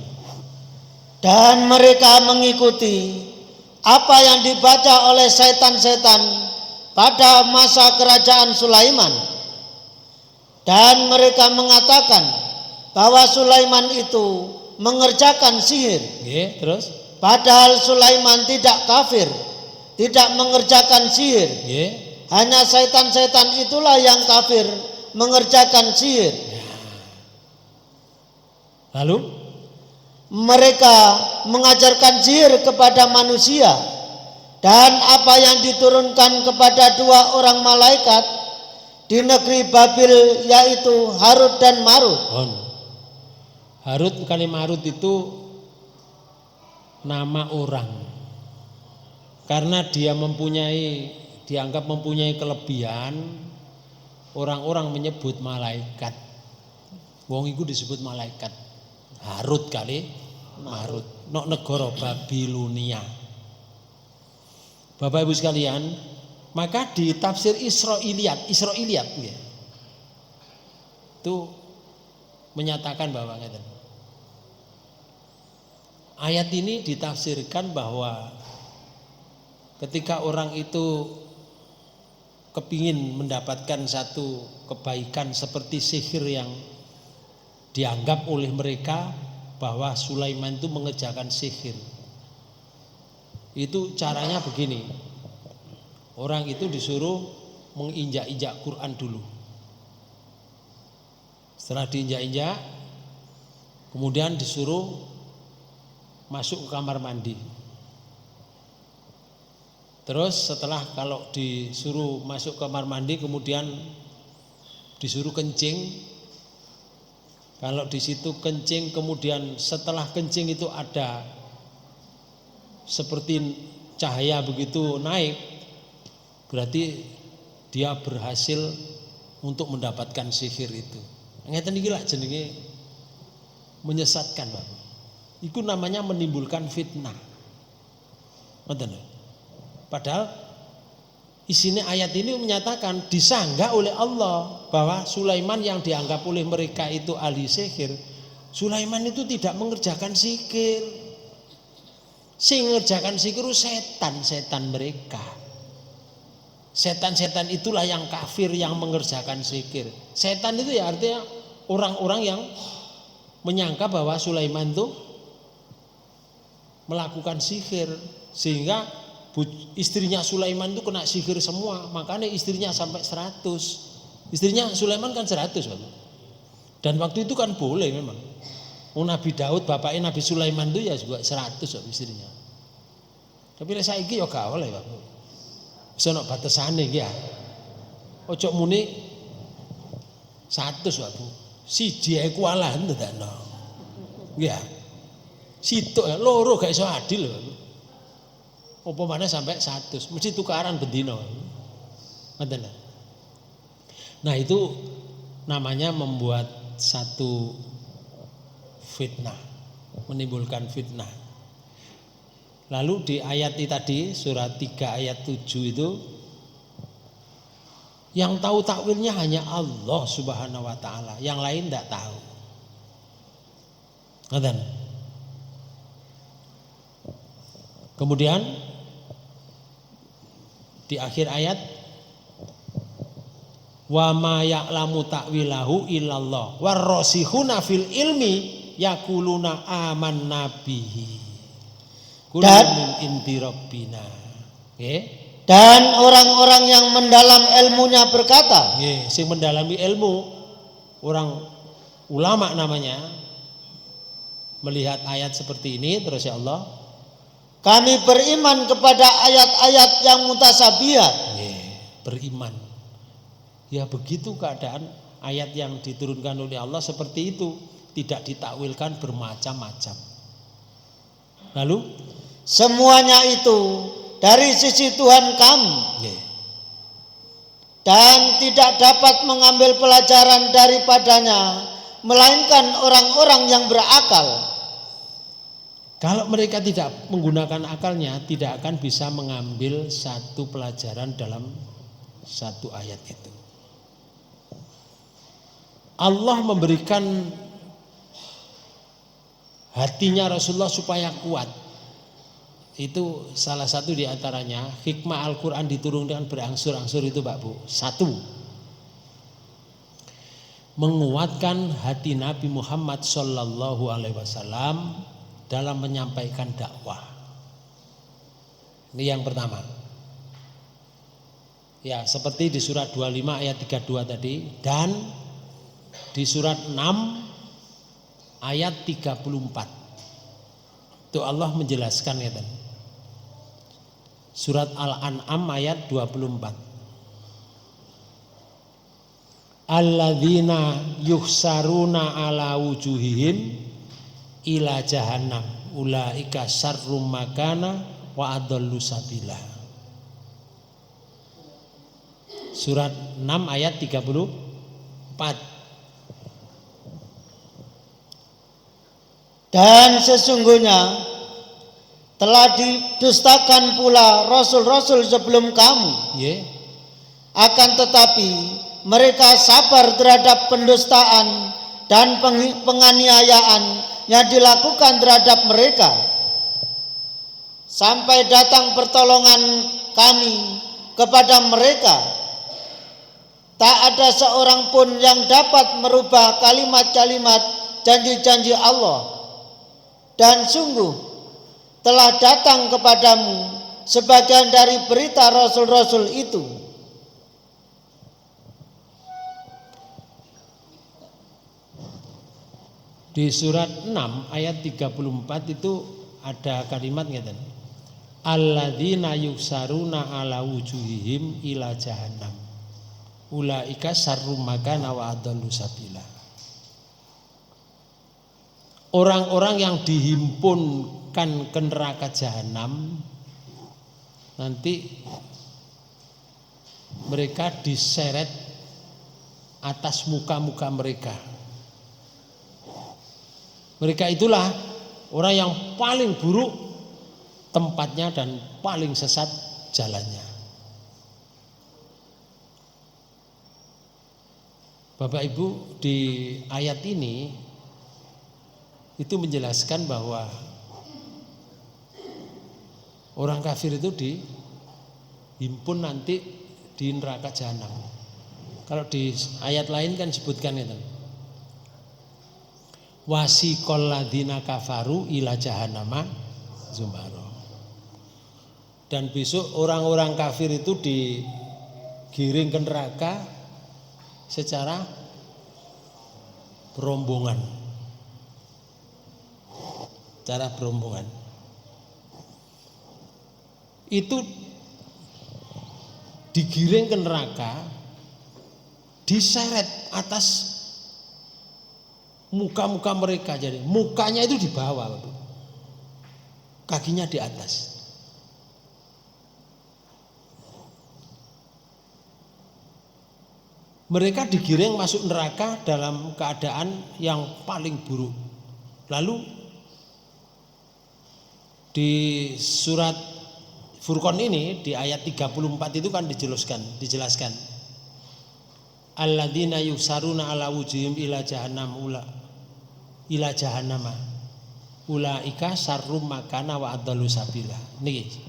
Dan mereka mengikuti apa yang dibaca oleh setan-setan pada masa kerajaan Sulaiman. Dan mereka mengatakan bahwa Sulaiman itu mengerjakan sihir. Terus? Padahal Sulaiman tidak kafir, tidak mengerjakan sihir. Hanya setan-setan itulah yang kafir mengerjakan sihir. Lalu? Mereka mengajarkan sihir kepada manusia. Dan apa yang diturunkan kepada 2 orang malaikat di negeri Babil yaitu Harut dan Marut. Harut kali Marut itu nama orang. Karena dia dianggap mempunyai kelebihan, orang-orang menyebut malaikat. Wong iku disebut malaikat. Harut kali Marut. Nok negara Babilonia. Bapak Ibu sekalian, maka di tafsir Israiliyat ya, itu menyatakan bahwa ayat ini ditafsirkan bahwa ketika orang itu kepingin mendapatkan satu kebaikan seperti sihir yang dianggap oleh mereka bahwa Sulaiman itu mengerjakan sihir. Itu caranya begini. Orang itu disuruh menginjak-injak Quran dulu. Setelah diinjak-injak, kemudian disuruh masuk ke kamar mandi. Terus setelah kalau disuruh masuk ke kamar mandi, kemudian disuruh kencing. Kalau di situ kencing, kemudian setelah kencing itu ada seperti cahaya begitu naik, berarti dia berhasil untuk mendapatkan sihir itu. Ngeten iki lak jenenge menyesatkan, Pak. Itu namanya menimbulkan fitnah. Ngoten. Padahal isinya ayat ini menyatakan disanggah oleh Allah bahwa Sulaiman yang dianggap oleh mereka itu ahli sihir, Sulaiman itu tidak mengerjakan sihir. Sing mengerjakan sihir setan-setan mereka. Setan-setan itulah yang kafir yang mengerjakan sihir. Setan itu ya artinya orang-orang yang menyangka bahwa Sulaiman itu melakukan sihir, sehingga istrinya Sulaiman itu kena sihir semua, makanya istrinya sampai 100. Istrinya Sulaiman kan 100, Pak. Dan waktu itu kan boleh memang. Nabi Daud bapaknya Nabi Sulaiman itu ya juga 100 istrinya. Tapi saiki ya gak oleh, Pak. Wis ana batasane iki ya. Ojo muni 100, Pak. Siji ae kualahan ndadekno. Nggih. Sitok loro gak iso adil lho. Apa maneh sampai 100, mesti tukaran bendina. Ngoten. Nah, itu namanya membuat satu fitnah, menimbulkan fitnah. Lalu di ayat ini tadi surat 3 ayat 7 itu yang tahu takwilnya hanya Allah Subhanahu wa taala, yang lain tidak tahu. Ngoten. Kemudian di akhir ayat wa ma ya'lamu ta'wilahu illallah warrasikhuna fil ilmi yaquluna amanna bihi kullun min indi rabbina. Dan orang-orang yang mendalam ilmunya berkata, sing mendalami ilmu, orang ulama namanya, melihat ayat seperti ini terus ya Allah, kami beriman kepada ayat-ayat yang mutasabihat. Beriman. Ya begitu keadaan ayat yang diturunkan oleh Allah seperti itu, tidak ditakwilkan bermacam-macam. Lalu semuanya itu dari sisi Tuhan kami. Dan tidak dapat mengambil pelajaran daripadanya melainkan orang-orang yang berakal. Kalau mereka tidak menggunakan akalnya, tidak akan bisa mengambil satu pelajaran dalam satu ayat itu. Allah memberikan hatinya Rasulullah supaya kuat. Itu salah satu diantaranya hikmah Al-Quran diturunkan berangsur-angsur itu Pak Bu. Satu, menguatkan hati Nabi Muhammad Sallallahu Alaihi Wasallam dalam menyampaikan dakwah. Ini yang pertama. Ya, seperti di surat 25 ayat 32 tadi, dan di surat 6 ayat 34. Itu Allah menjelaskan ya kan. Surat Al-An'am ayat 24. Alladzina yuhsaruna ala wujuhihim ila jahannam ulaika syarrum makana wa adallu sabila. Surat 6 ayat 34. Dan sesungguhnya telah didustakan pula rasul-rasul sebelum kamu. Akan tetapi mereka sabar terhadap pendustaan dan penganiayaan yang dilakukan terhadap mereka sampai datang pertolongan kami kepada mereka. Tak ada seorang pun yang dapat merubah kalimat-kalimat janji-janji Allah. Dan sungguh telah datang kepadamu sebagian dari berita rasul-rasul itu. Di surat 6 ayat 34 itu ada kalimat ngeten. Alladzina yuksaruna ala wujuhihim ila jahannam ulaika syarrum makana wa adallu sabila. Orang-orang yang dihimpunkan ke neraka jahanam nanti mereka diseret atas muka-muka mereka. Mereka itulah orang yang paling buruk tempatnya dan paling sesat jalannya. Bapak Ibu, di ayat ini itu menjelaskan bahwa orang kafir itu dihimpun nanti di neraka jahanam. Kalau di ayat lain kan sebutkan itu. Wasiqal ladzina kafaru ila jahannama zumaro. Dan besok orang-orang kafir itu digiring ke neraka secara berombongan. Cara berombongan. Itu digiring ke neraka, diseret atas muka-muka mereka. Jadi mukanya itu di bawah. kakinya di atas. Mereka digiring masuk neraka dalam keadaan yang paling buruk. Lalu di surat Furqan ini di ayat 34 itu kan dijelaskan. Alladzina yusaruna ala wujuhim ila jahannama ulaika syarrum makana wa adallu sabila. Niki.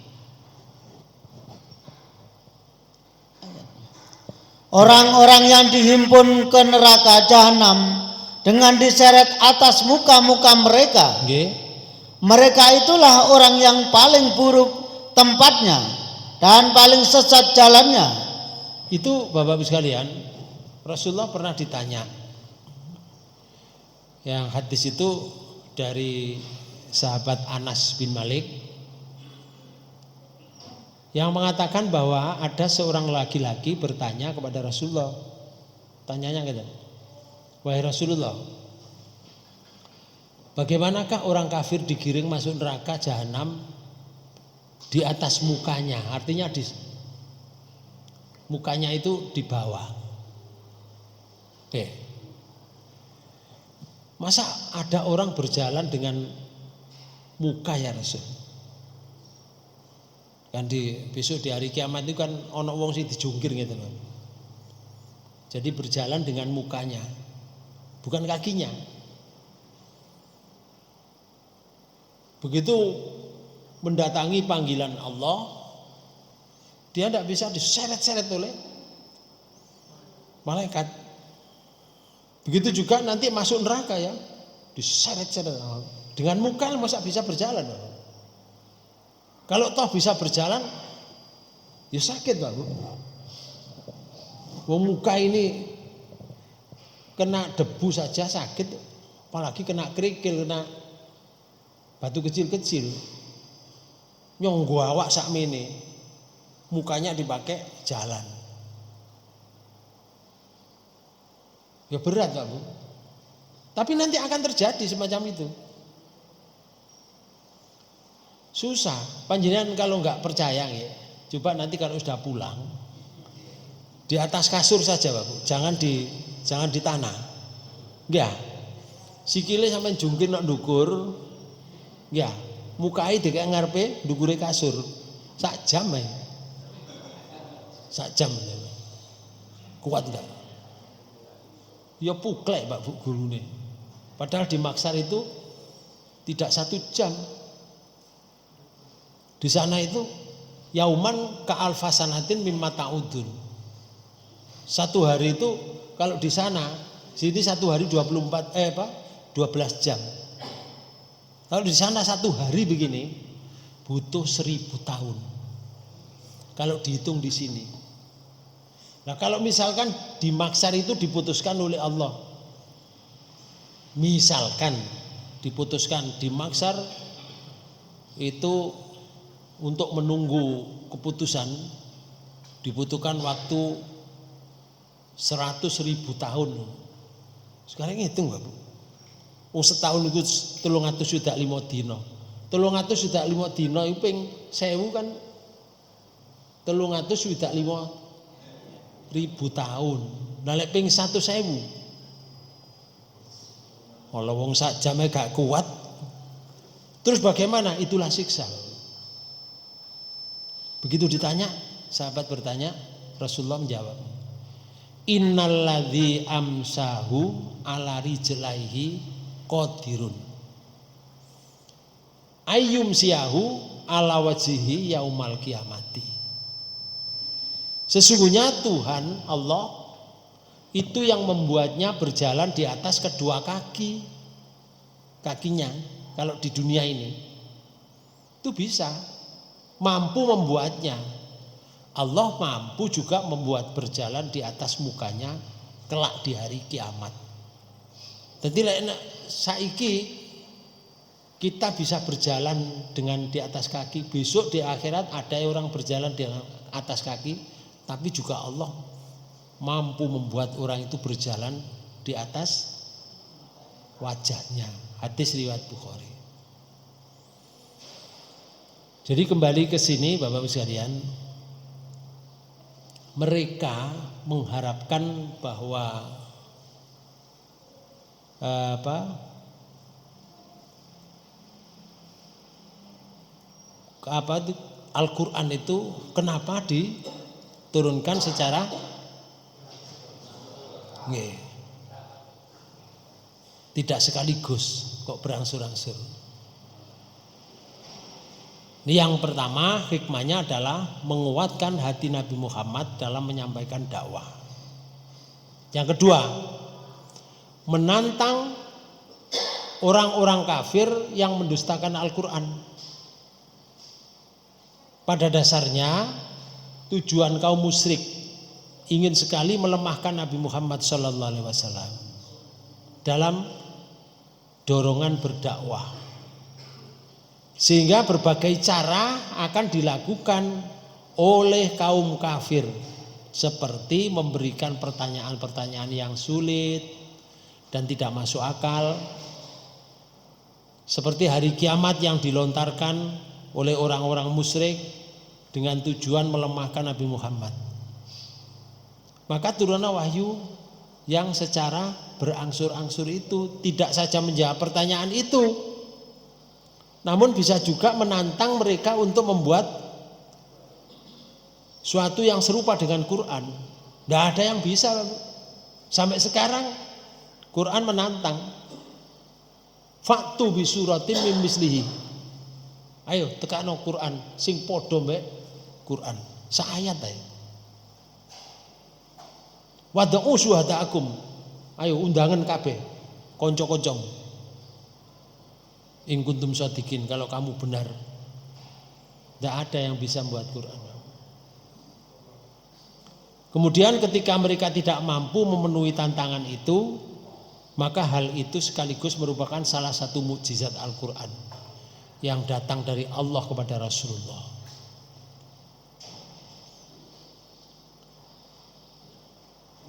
Orang-orang yang dihimpun ke neraka jahanam dengan diseret atas muka-muka mereka. Nggih. Mereka itulah orang yang paling buruk tempatnya dan paling sesat jalannya. Itu Bapak-Ibu sekalian, Rasulullah pernah ditanya. Yang hadis itu dari sahabat Anas bin Malik yang mengatakan bahwa ada seorang laki-laki bertanya kepada Rasulullah. Tanyanya gitu, wahai Rasulullah, bagaimanakah orang kafir digiring masuk neraka jahanam di atas mukanya? Artinya di mukanya itu di bawah. Oke. Masa ada orang berjalan dengan muka ya Rasul? Kan besok di hari kiamat itu kan ono wong sing dijungkir gitu loh. Jadi berjalan dengan mukanya, bukan kakinya. Begitu mendatangi panggilan Allah, dia tidak bisa diseret-seret oleh malaikat. Begitu juga nanti masuk neraka ya, diseret-seret dengan muka, masa bisa berjalan? Kalau toh bisa berjalan, ya sakit Pak Bu. Wong muka ini kena debu saja sakit, apalagi kena kerikil, kena batu kecil-kecil. Nyonggo awak sakmene, mukanya dipakai jalan. Ya berat Pak Bu. Tapi nanti akan terjadi semacam itu. Susah. Panjenengan kalau nggak percaya ya, coba nanti kalau sudah pulang di atas kasur saja Pak Bu. Jangan di tanah. Ya. Sikile sampean jungkir nok ndukur. Ya, mukai dikek ngarepe ndukure kasur. Sak jam ae. Sak jam. Kuat enggak? Ya puklek Pak Bu gurune. Padahal di Maksar itu tidak 1 jam. Di sana itu yauman ka alfasanatin mimma ta'udun. 1 hari itu kalau di sana, sini 1 hari 12 jam. Kalau di sana 1 hari begini butuh 1000 tahun. Kalau dihitung di sini. Nah, kalau misalkan di Maksar itu diputuskan oleh Allah. Misalkan diputuskan di Maksar itu untuk menunggu keputusan dibutuhkan waktu 100.000 tahun. Sekarang hitung Pak Bu. Setahun itu 305 dina. 305 dina itu ping 1000 kan 305.000 tahun. Nah lek ping 100.000. Kalau wong sak jame gak kuat. Terus bagaimana? Itulah siksa. Begitu ditanya, sahabat bertanya, Rasulullah menjawab, innalladzi amsahu ala rijlaihi qadirun ayyum siyahu ala wajhihi yaumal kiamati. Sesungguhnya Tuhan Allah itu yang membuatnya berjalan di atas kedua kakinya. Kalau di dunia ini itu bisa, mampu membuatnya. Allah mampu juga membuat berjalan di atas mukanya kelak di hari kiamat. Jadi saiki kita bisa berjalan dengan di atas kaki. Besok di akhirat ada orang berjalan di atas kaki, tapi juga Allah mampu membuat orang itu berjalan di atas wajahnya. Hadis riwayat Bukhari. Jadi kembali ke sini Bapak-Ibu sekalian, mereka mengharapkan bahwa Al-Quran itu kenapa diturunkan secara tidak sekaligus, kok berangsur-angsur. Yang pertama hikmahnya adalah menguatkan hati Nabi Muhammad dalam menyampaikan dakwah. Yang kedua, menantang orang-orang kafir yang mendustakan Al-Quran. Pada dasarnya tujuan kaum musyrik ingin sekali melemahkan Nabi Muhammad SAW dalam dorongan berdakwah. Sehingga berbagai cara akan dilakukan oleh kaum kafir, seperti memberikan pertanyaan-pertanyaan yang sulit dan tidak masuk akal, seperti hari kiamat yang dilontarkan oleh orang-orang musyrik dengan tujuan melemahkan Nabi Muhammad. Maka turunlah wahyu yang secara berangsur-angsur itu tidak saja menjawab pertanyaan itu, namun bisa juga menantang mereka untuk membuat suatu yang serupa dengan Quran. Tidak ada yang bisa. Sampai sekarang Quran menantang. Faktu bisuratin min mislihi. Ayo tekano Quran sing padha mbek Quran. Saayat ae. Wad'u syuhada'akum. Ayo undangan kabeh. Kanca-kanca. In kuntum shadiqin, kalau kamu benar. Tidak ada yang bisa membuat Quran. Kemudian ketika mereka tidak mampu memenuhi tantangan itu, maka hal itu sekaligus merupakan salah satu mukjizat Al-Quran yang datang dari Allah kepada Rasulullah.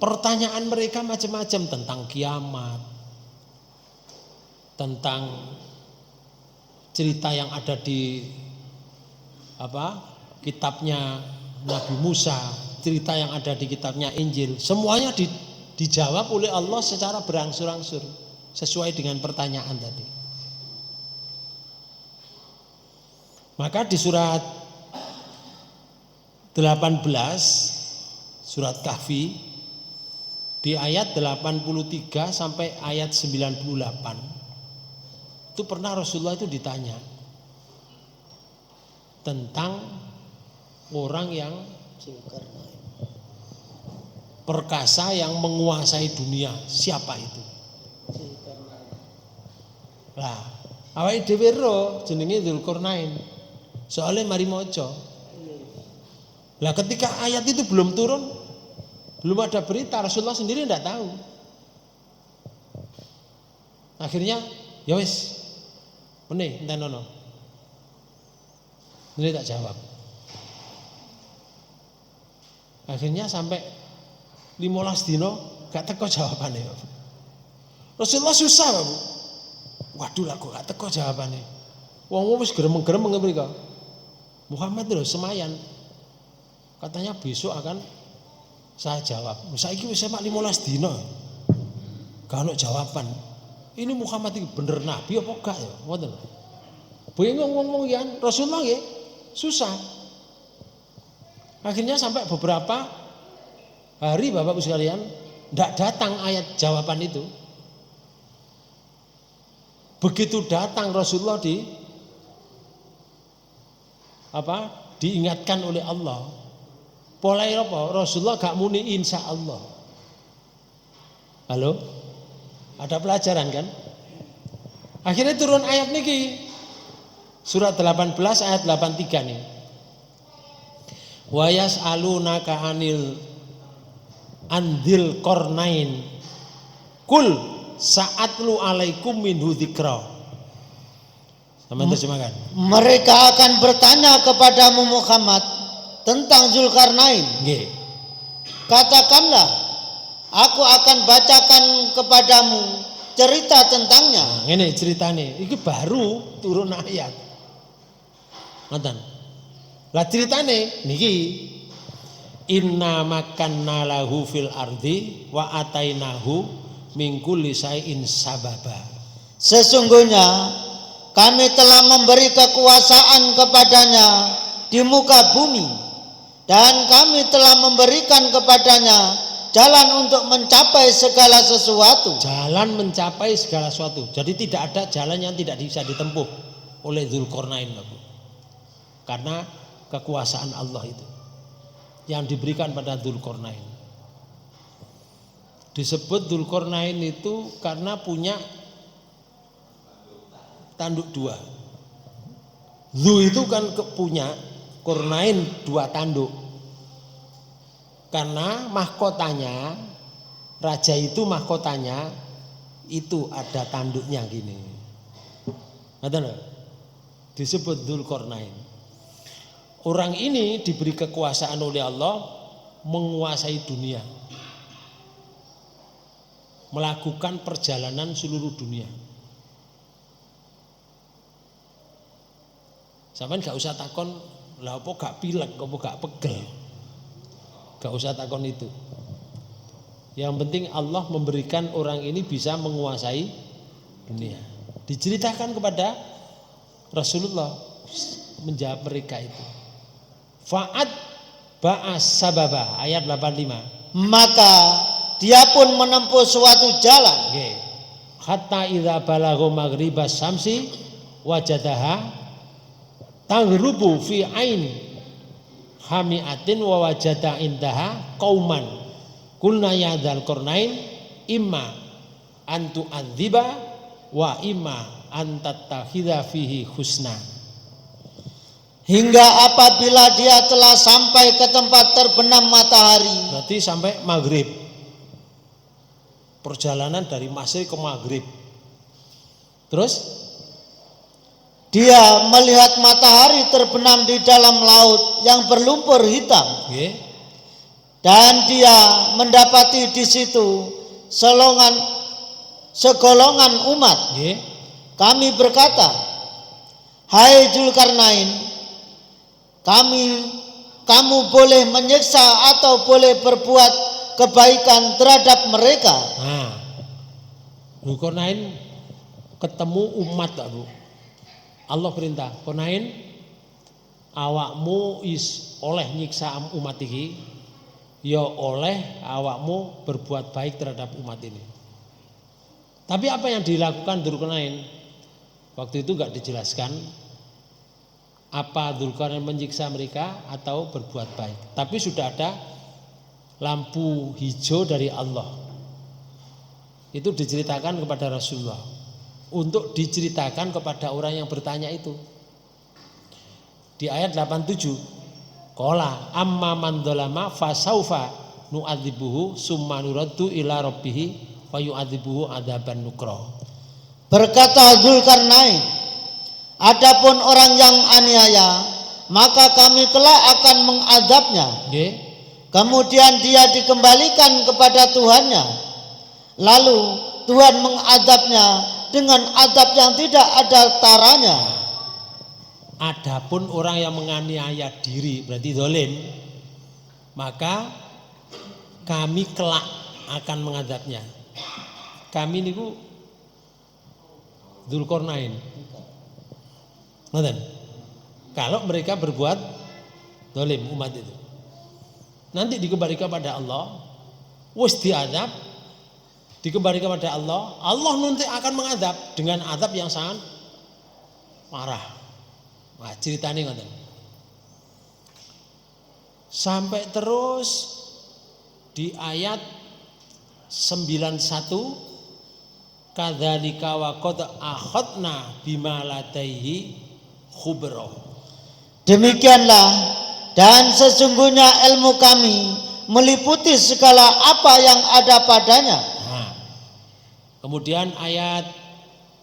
Pertanyaan mereka macam-macam tentang kiamat, tentang cerita yang ada di kitabnya Nabi Musa, cerita yang ada di kitabnya Injil, semuanya dijawab oleh Allah secara berangsur-angsur sesuai dengan pertanyaan tadi. Maka di surat 18 surat Kahfi di ayat 83 sampai ayat 98 itu pernah Rasulullah itu ditanya tentang orang yang perkasa yang menguasai dunia, siapa itu? Lah, awake dhewe ro jenenge Dzulkarnain. Soalnya mari maca. Lah ketika ayat itu belum turun, belum ada berita, Rasulullah sendiri tidak tahu. Akhirnya ya wis meneh entenono. Ini tak jawab. Akhirnya sampai 15 dino gak teko jawabannya. Rasulullah susah, Bu. Waduh lah kok gak teko jawabannya. Wong wis gremeng-gremeng mriko. Muhammad lho semayan. Katanya besok akan saya jawab. Saiki wis mak 15 dino. Gak ono jawaban. Ini Muhammad itu bener nabi apa enggak ya? Ngoten. Bingung ngomong ya, Rasulullah ya susah. Akhirnya sampai beberapa hari Bapak-Ibu sekalian tidak datang ayat jawaban itu. Begitu datang Rasulullah diingatkan oleh Allah. Polai apa? Rasulullah gak muni insya Allah. Halo? Ada pelajaran kan? Akhirnya turun ayat niki. Surat 18 ayat 83 nih. Wa yas'alunaka andil qarnain. Kul sa'atlu alaikum minhu dzikra. Sama terjemahkan. Mereka akan bertanya kepadamu Muhammad tentang Dzulkarnain. Nggih. Katakanlah, aku akan bacakan kepadamu cerita tentangnya. Nah, ini ceritanya, ini baru turun ayat. Ngoten. Lah ceritane niki inna makanna lahu fil ardi wa atainahu min kulli syai'in sababa. Sesungguhnya kami telah memberi kekuasaan kepadanya di muka bumi dan kami telah memberikan kepadanya jalan untuk mencapai segala sesuatu. Jalan mencapai segala sesuatu. Jadi tidak ada jalan yang tidak bisa ditempuh oleh Dzulqarnain, Bapak. Karena kekuasaan Allah itu yang diberikan pada Dzulqarnain. Disebut Dzulqarnain itu karena punya tanduk dua. Dzu itu kan punya, Qurnain dua tanduk. Karena mahkotanya, raja itu mahkotanya itu ada tanduknya gini. Ngerti? Disebut Dzulqarnain. Orang ini diberi kekuasaan oleh Allah menguasai dunia. Melakukan perjalanan seluruh dunia. Sampeyan gak usah takon, lah apa gak pilek, apa gak pegel. Gak usah takon itu. Yang penting Allah memberikan orang ini bisa menguasai dunia. Diceritakan kepada Rasulullah menjawab mereka itu. Fa'ad ba'as sababa ayat 85. Maka dia pun menempuh suatu jalan. Okay. Hatta idza balagha maghribas samsi wajadaha taghrubu fi aini hamiatin wa wajada indaha qauman kulna ya dzal qarnain imma an tu'adziba wa imma an tattakhidha fihi husna. Hingga apabila dia telah sampai ke tempat terbenam matahari. Berarti sampai maghrib. Perjalanan dari Masri ke maghrib. Terus dia melihat matahari terbenam di dalam laut yang berlumpur hitam. Okay. Dan dia mendapati di situ segolongan umat. Okay. Kami berkata, hai Dzulqarnain, kamu boleh menyiksa atau boleh berbuat kebaikan terhadap mereka. Nah, Dzulqarnain ketemu umat, Bu. Allah perintah, Qurnain awakmu oleh nyiksa umat iki, ya oleh awakmu berbuat baik terhadap umat ini. Tapi apa yang dilakukan Dzulqarnain? Waktu itu enggak dijelaskan apa Dzulqarnain menyiksa mereka atau berbuat baik. Tapi sudah ada lampu hijau dari Allah. Itu diceritakan kepada Rasulullah. Untuk diceritakan kepada orang yang bertanya itu. Di ayat 87. Qala amma man dzalama fasaufa nu'adzibuhu summa nuraddu ila rabbih fa yu'adzibuhu adzaban nukra. Berkata Dzulqarnain, adapun orang yang aniaya, maka kami kelak akan mengadabnya. Nggih. Kemudian dia dikembalikan kepada Tuhannya. Lalu Tuhan mengadabnya dengan adab yang tidak ada taranya. Adapun orang yang menganiaya diri berarti zalim, maka kami kelak akan mengadabnya. Kami niku Dzulqarnain. Ngoten. Kalau mereka berbuat zalim umat itu. Nanti dikembalikan pada Allah, wis diadab, dikembalikan pada Allah, Allah nanti akan mengadab dengan adab yang sangat marah. Wah, ceritanya ngoten. Sampai terus di ayat 91 kadzalika wa qad akhadna bima ladaihi khubra. Demikianlah dan sesungguhnya ilmu kami meliputi segala apa yang ada padanya. Nah, kemudian ayat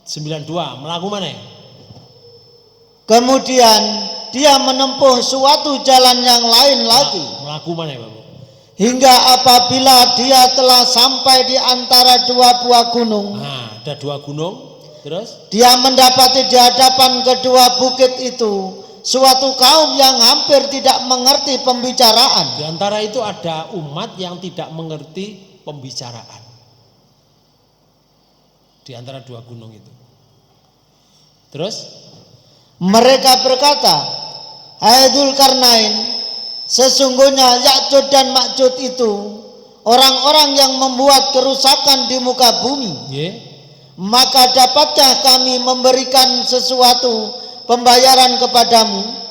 92 melaku mana? Kemudian dia menempuh suatu jalan yang lain lagi. Melaku mana, Bapak? Hingga apabila dia telah sampai di antara dua buah gunung. Nah, ada dua gunung. Terus dia mendapati di hadapan kedua bukit itu suatu kaum yang hampir tidak mengerti pembicaraan. Di antara itu ada umat yang tidak mengerti pembicaraan. Di antara dua gunung itu. Terus Mereka berkata, "Hai Dzulkarnain, sesungguhnya Ya'juj dan Ma'juj itu orang-orang yang membuat kerusakan di muka bumi. Maka dapatkah kami memberikan sesuatu pembayaran kepadamu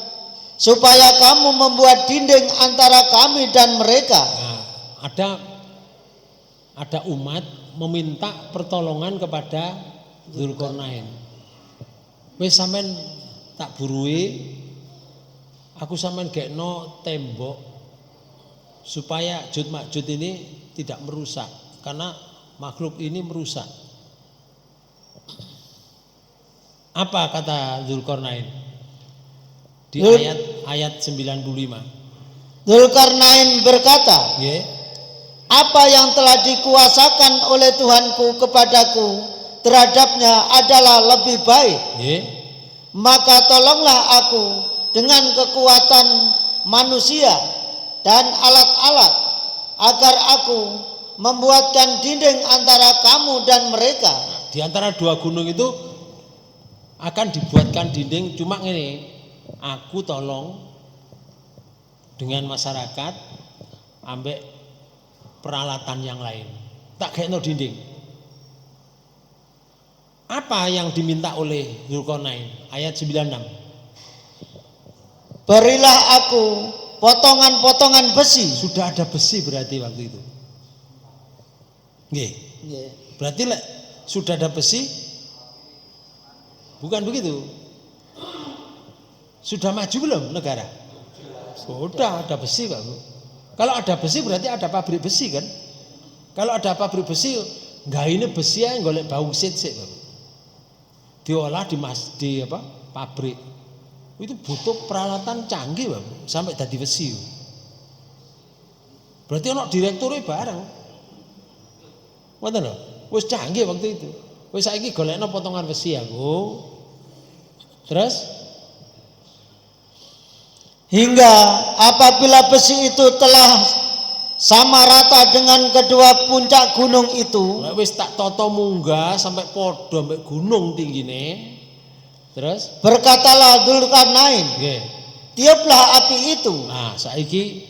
supaya kamu membuat dinding antara kami dan mereka?" Nah, ada umat meminta pertolongan kepada Dzulkarnain. Wis sampean tak burui, aku sampean gekno tembok supaya Ya'juj Ma'juj ini tidak merusak, karena makhluk ini merusak. Apa kata Dzulkarnain di ayat 95? Dzulkarnain berkata, "Apa yang telah dikuasakan oleh Tuhanku kepadaku terhadapnya adalah lebih baik. Maka tolonglah aku dengan kekuatan manusia dan alat-alat agar aku membuatkan dinding antara kamu dan mereka." Di antara dua gunung itu akan dibuatkan dinding, cuma ini aku tolong dengan masyarakat ambek peralatan yang lain, tak gekno dinding. Apa yang diminta oleh Dzulkarnain? Ayat 96. "Berilah aku potongan-potongan besi." Sudah ada besi berarti waktu itu. Nggih. Berarti sudah ada besi? Bukan begitu. Sudah maju belum negara? Sudah ada besi, Pak Bu. Kalau ada besi berarti ada pabrik besi kan? Kalau ada pabrik besi, enggak ini besi yang golek bauksit sih, Pak Bu. Diolah di pabrik. Itu butuh peralatan canggih, Pak Bu, sampai dadi besi. Berarti ono direkturnya bareng. Ngoten lho, wis canggih waktu itu. Wis saiki golekno potongan besi aku. Terus hingga apabila besi itu telah sama rata dengan kedua puncak gunung itu, wis tak toto munggah sampai podo sampai gunung tinggine. Terus berkatalah Dzulkarnain, "Tiuplah api itu." Nah, saiki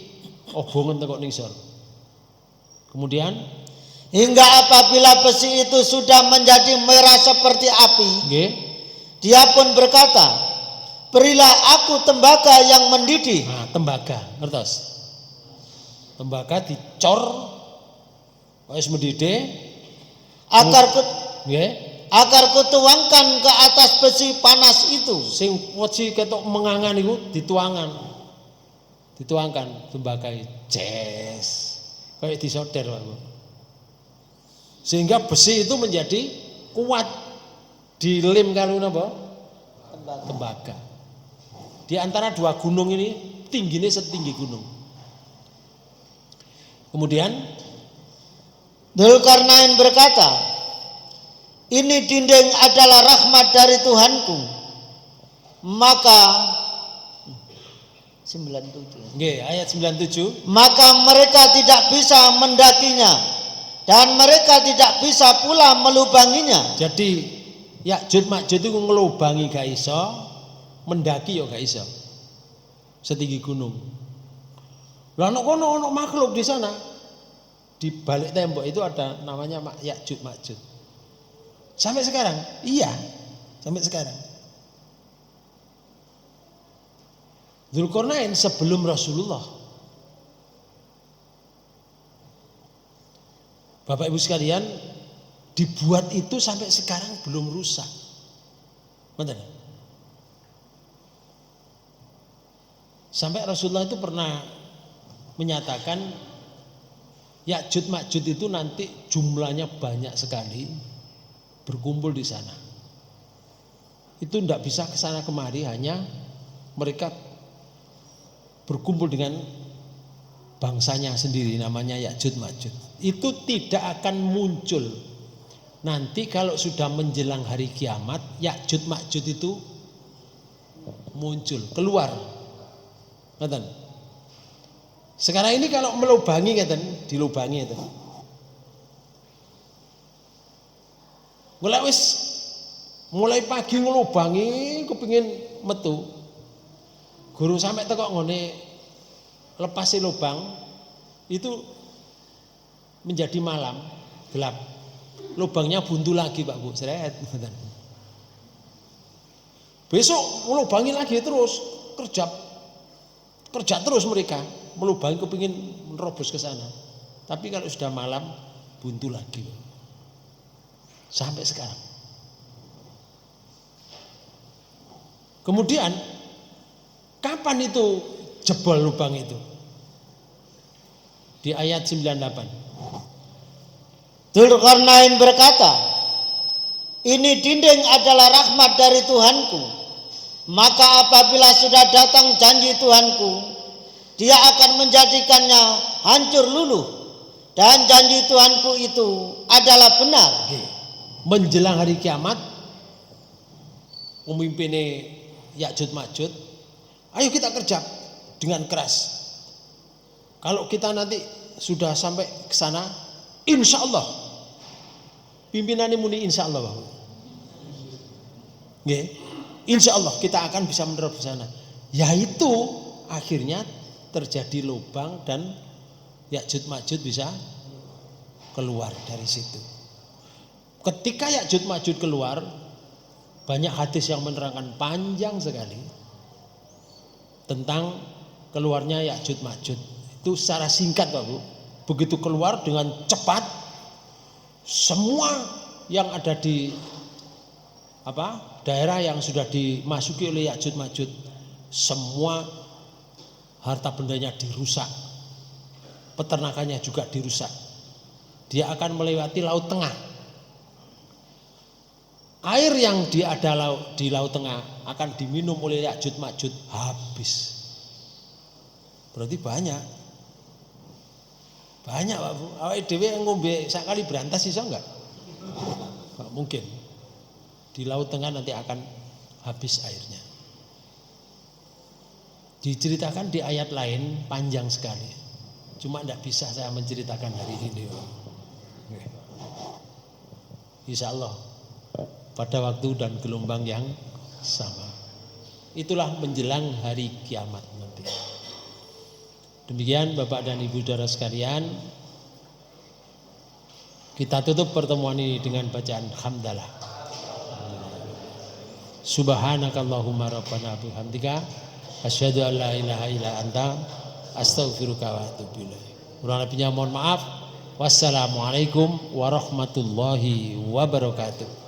obongan tekok ningsor. Kemudian hingga apabila besi itu sudah menjadi merah seperti api, dia pun berkata, "Berilah aku tembaga yang mendidih." Nah, tembaga, ngertos? Tembaga dicor wis mendidih agar kutuangkan ke atas besi panas itu. Sing poci ketok mengangan iku dituangkan tembaga jes kayak disoder, Pak. Sehingga besi itu menjadi kuat, dilem karo napa? Tembaga. Di antara dua gunung ini tingginya setinggi gunung. Kemudian Dzulkarnain berkata, "Ini dinding adalah rahmat dari Tuhanku." Maka 97. Ayat 97. "Maka mereka tidak bisa mendakinya dan mereka tidak bisa pula melubanginya." Jadi Ya'juj Ma'juj itu ngelubangi gak iso, mendaki yo gak iso. Setinggi gunung. Lah ono makhluk di sana. Di balik tembok itu ada namanya Ya'juj Ma'juj. Sampai sekarang? Iya, sampai sekarang. Dzulkarnain sebelum Rasulullah. Bapak Ibu sekalian, dibuat itu sampai sekarang belum rusak. Betul? Sampai Rasulullah itu pernah menyatakan Ya'juj Ma'juj itu nanti jumlahnya banyak sekali berkumpul di sana. Itu tidak bisa ke sana kemari, hanya mereka berkumpul dengan bangsanya sendiri namanya Ya'juj Ma'juj. Itu tidak akan muncul. Nanti kalau sudah menjelang hari kiamat, Ya'juj Ma'juj itu muncul, keluar. Ngeten. Sekarang ini kalau melubangi ngeten, dilubangi ngeten. Mulai pagi ngelubangi kepingin metu. Guru sampai tekok ngene lepasi lubang itu menjadi malam, gelap. Lubangnya buntu lagi Pak Bu, seret. Besok melubangi lagi terus, kerja terus mereka, melubangi kepingin menerobos ke sana. Tapi kalau sudah malam buntu lagi. Sampai sekarang. Kemudian kapan itu jebol lubang itu? Di ayat 98. Dzulkarnain berkata, ini dinding adalah rahmat dari Tuhanku, maka apabila sudah datang janji Tuhanku, dia akan menjadikannya hancur luluh, dan janji Tuhanku itu adalah benar. Menjelang hari kiamat, pemimpinnya Ya'juj Ma'juj, ayo kita kerja dengan keras. Kalau kita nanti sudah sampai ke sana, insya Allah pimpinannya muni insya Allah, insya Allah kita akan bisa menerobos sana. Yaitu akhirnya terjadi lubang dan Ya'juj Ma'juj bisa keluar dari situ. Ketika Ya'juj Ma'juj keluar, banyak hadis yang menerangkan panjang sekali tentang keluarnya Ya'juj Ma'juj. Itu secara singkat Pak Bu. Begitu keluar dengan cepat, semua yang ada di daerah yang sudah dimasuki oleh Ya'juj Ma'juj, semua harta bendanya dirusak, peternakannya juga dirusak. Dia akan melewati Laut Tengah. Air yang di Laut Tengah akan diminum oleh Ya'juj Ma'juj habis. Berarti banyak Pak Bu. Awake dhewe ngombe sakali berantas iso enggak? Enggak mungkin. Di Laut Tengah nanti akan habis airnya. Diceritakan di ayat lain panjang sekali. Cuma enggak bisa saya menceritakan hari ini. Insya Allah pada waktu dan gelombang yang sama. Itulah menjelang hari kiamat nanti. Demikian Bapak dan Ibu saudara sekalian, kita tutup pertemuan ini dengan bacaan hamdalah. Subhanakallahumma rabbana bihamdika asyhadu an la ilaha illa anta astaghfiruka wa atubu ilaik. Kurang lebihnya mohon maaf. Wassalamualaikum warahmatullahi wabarakatuh.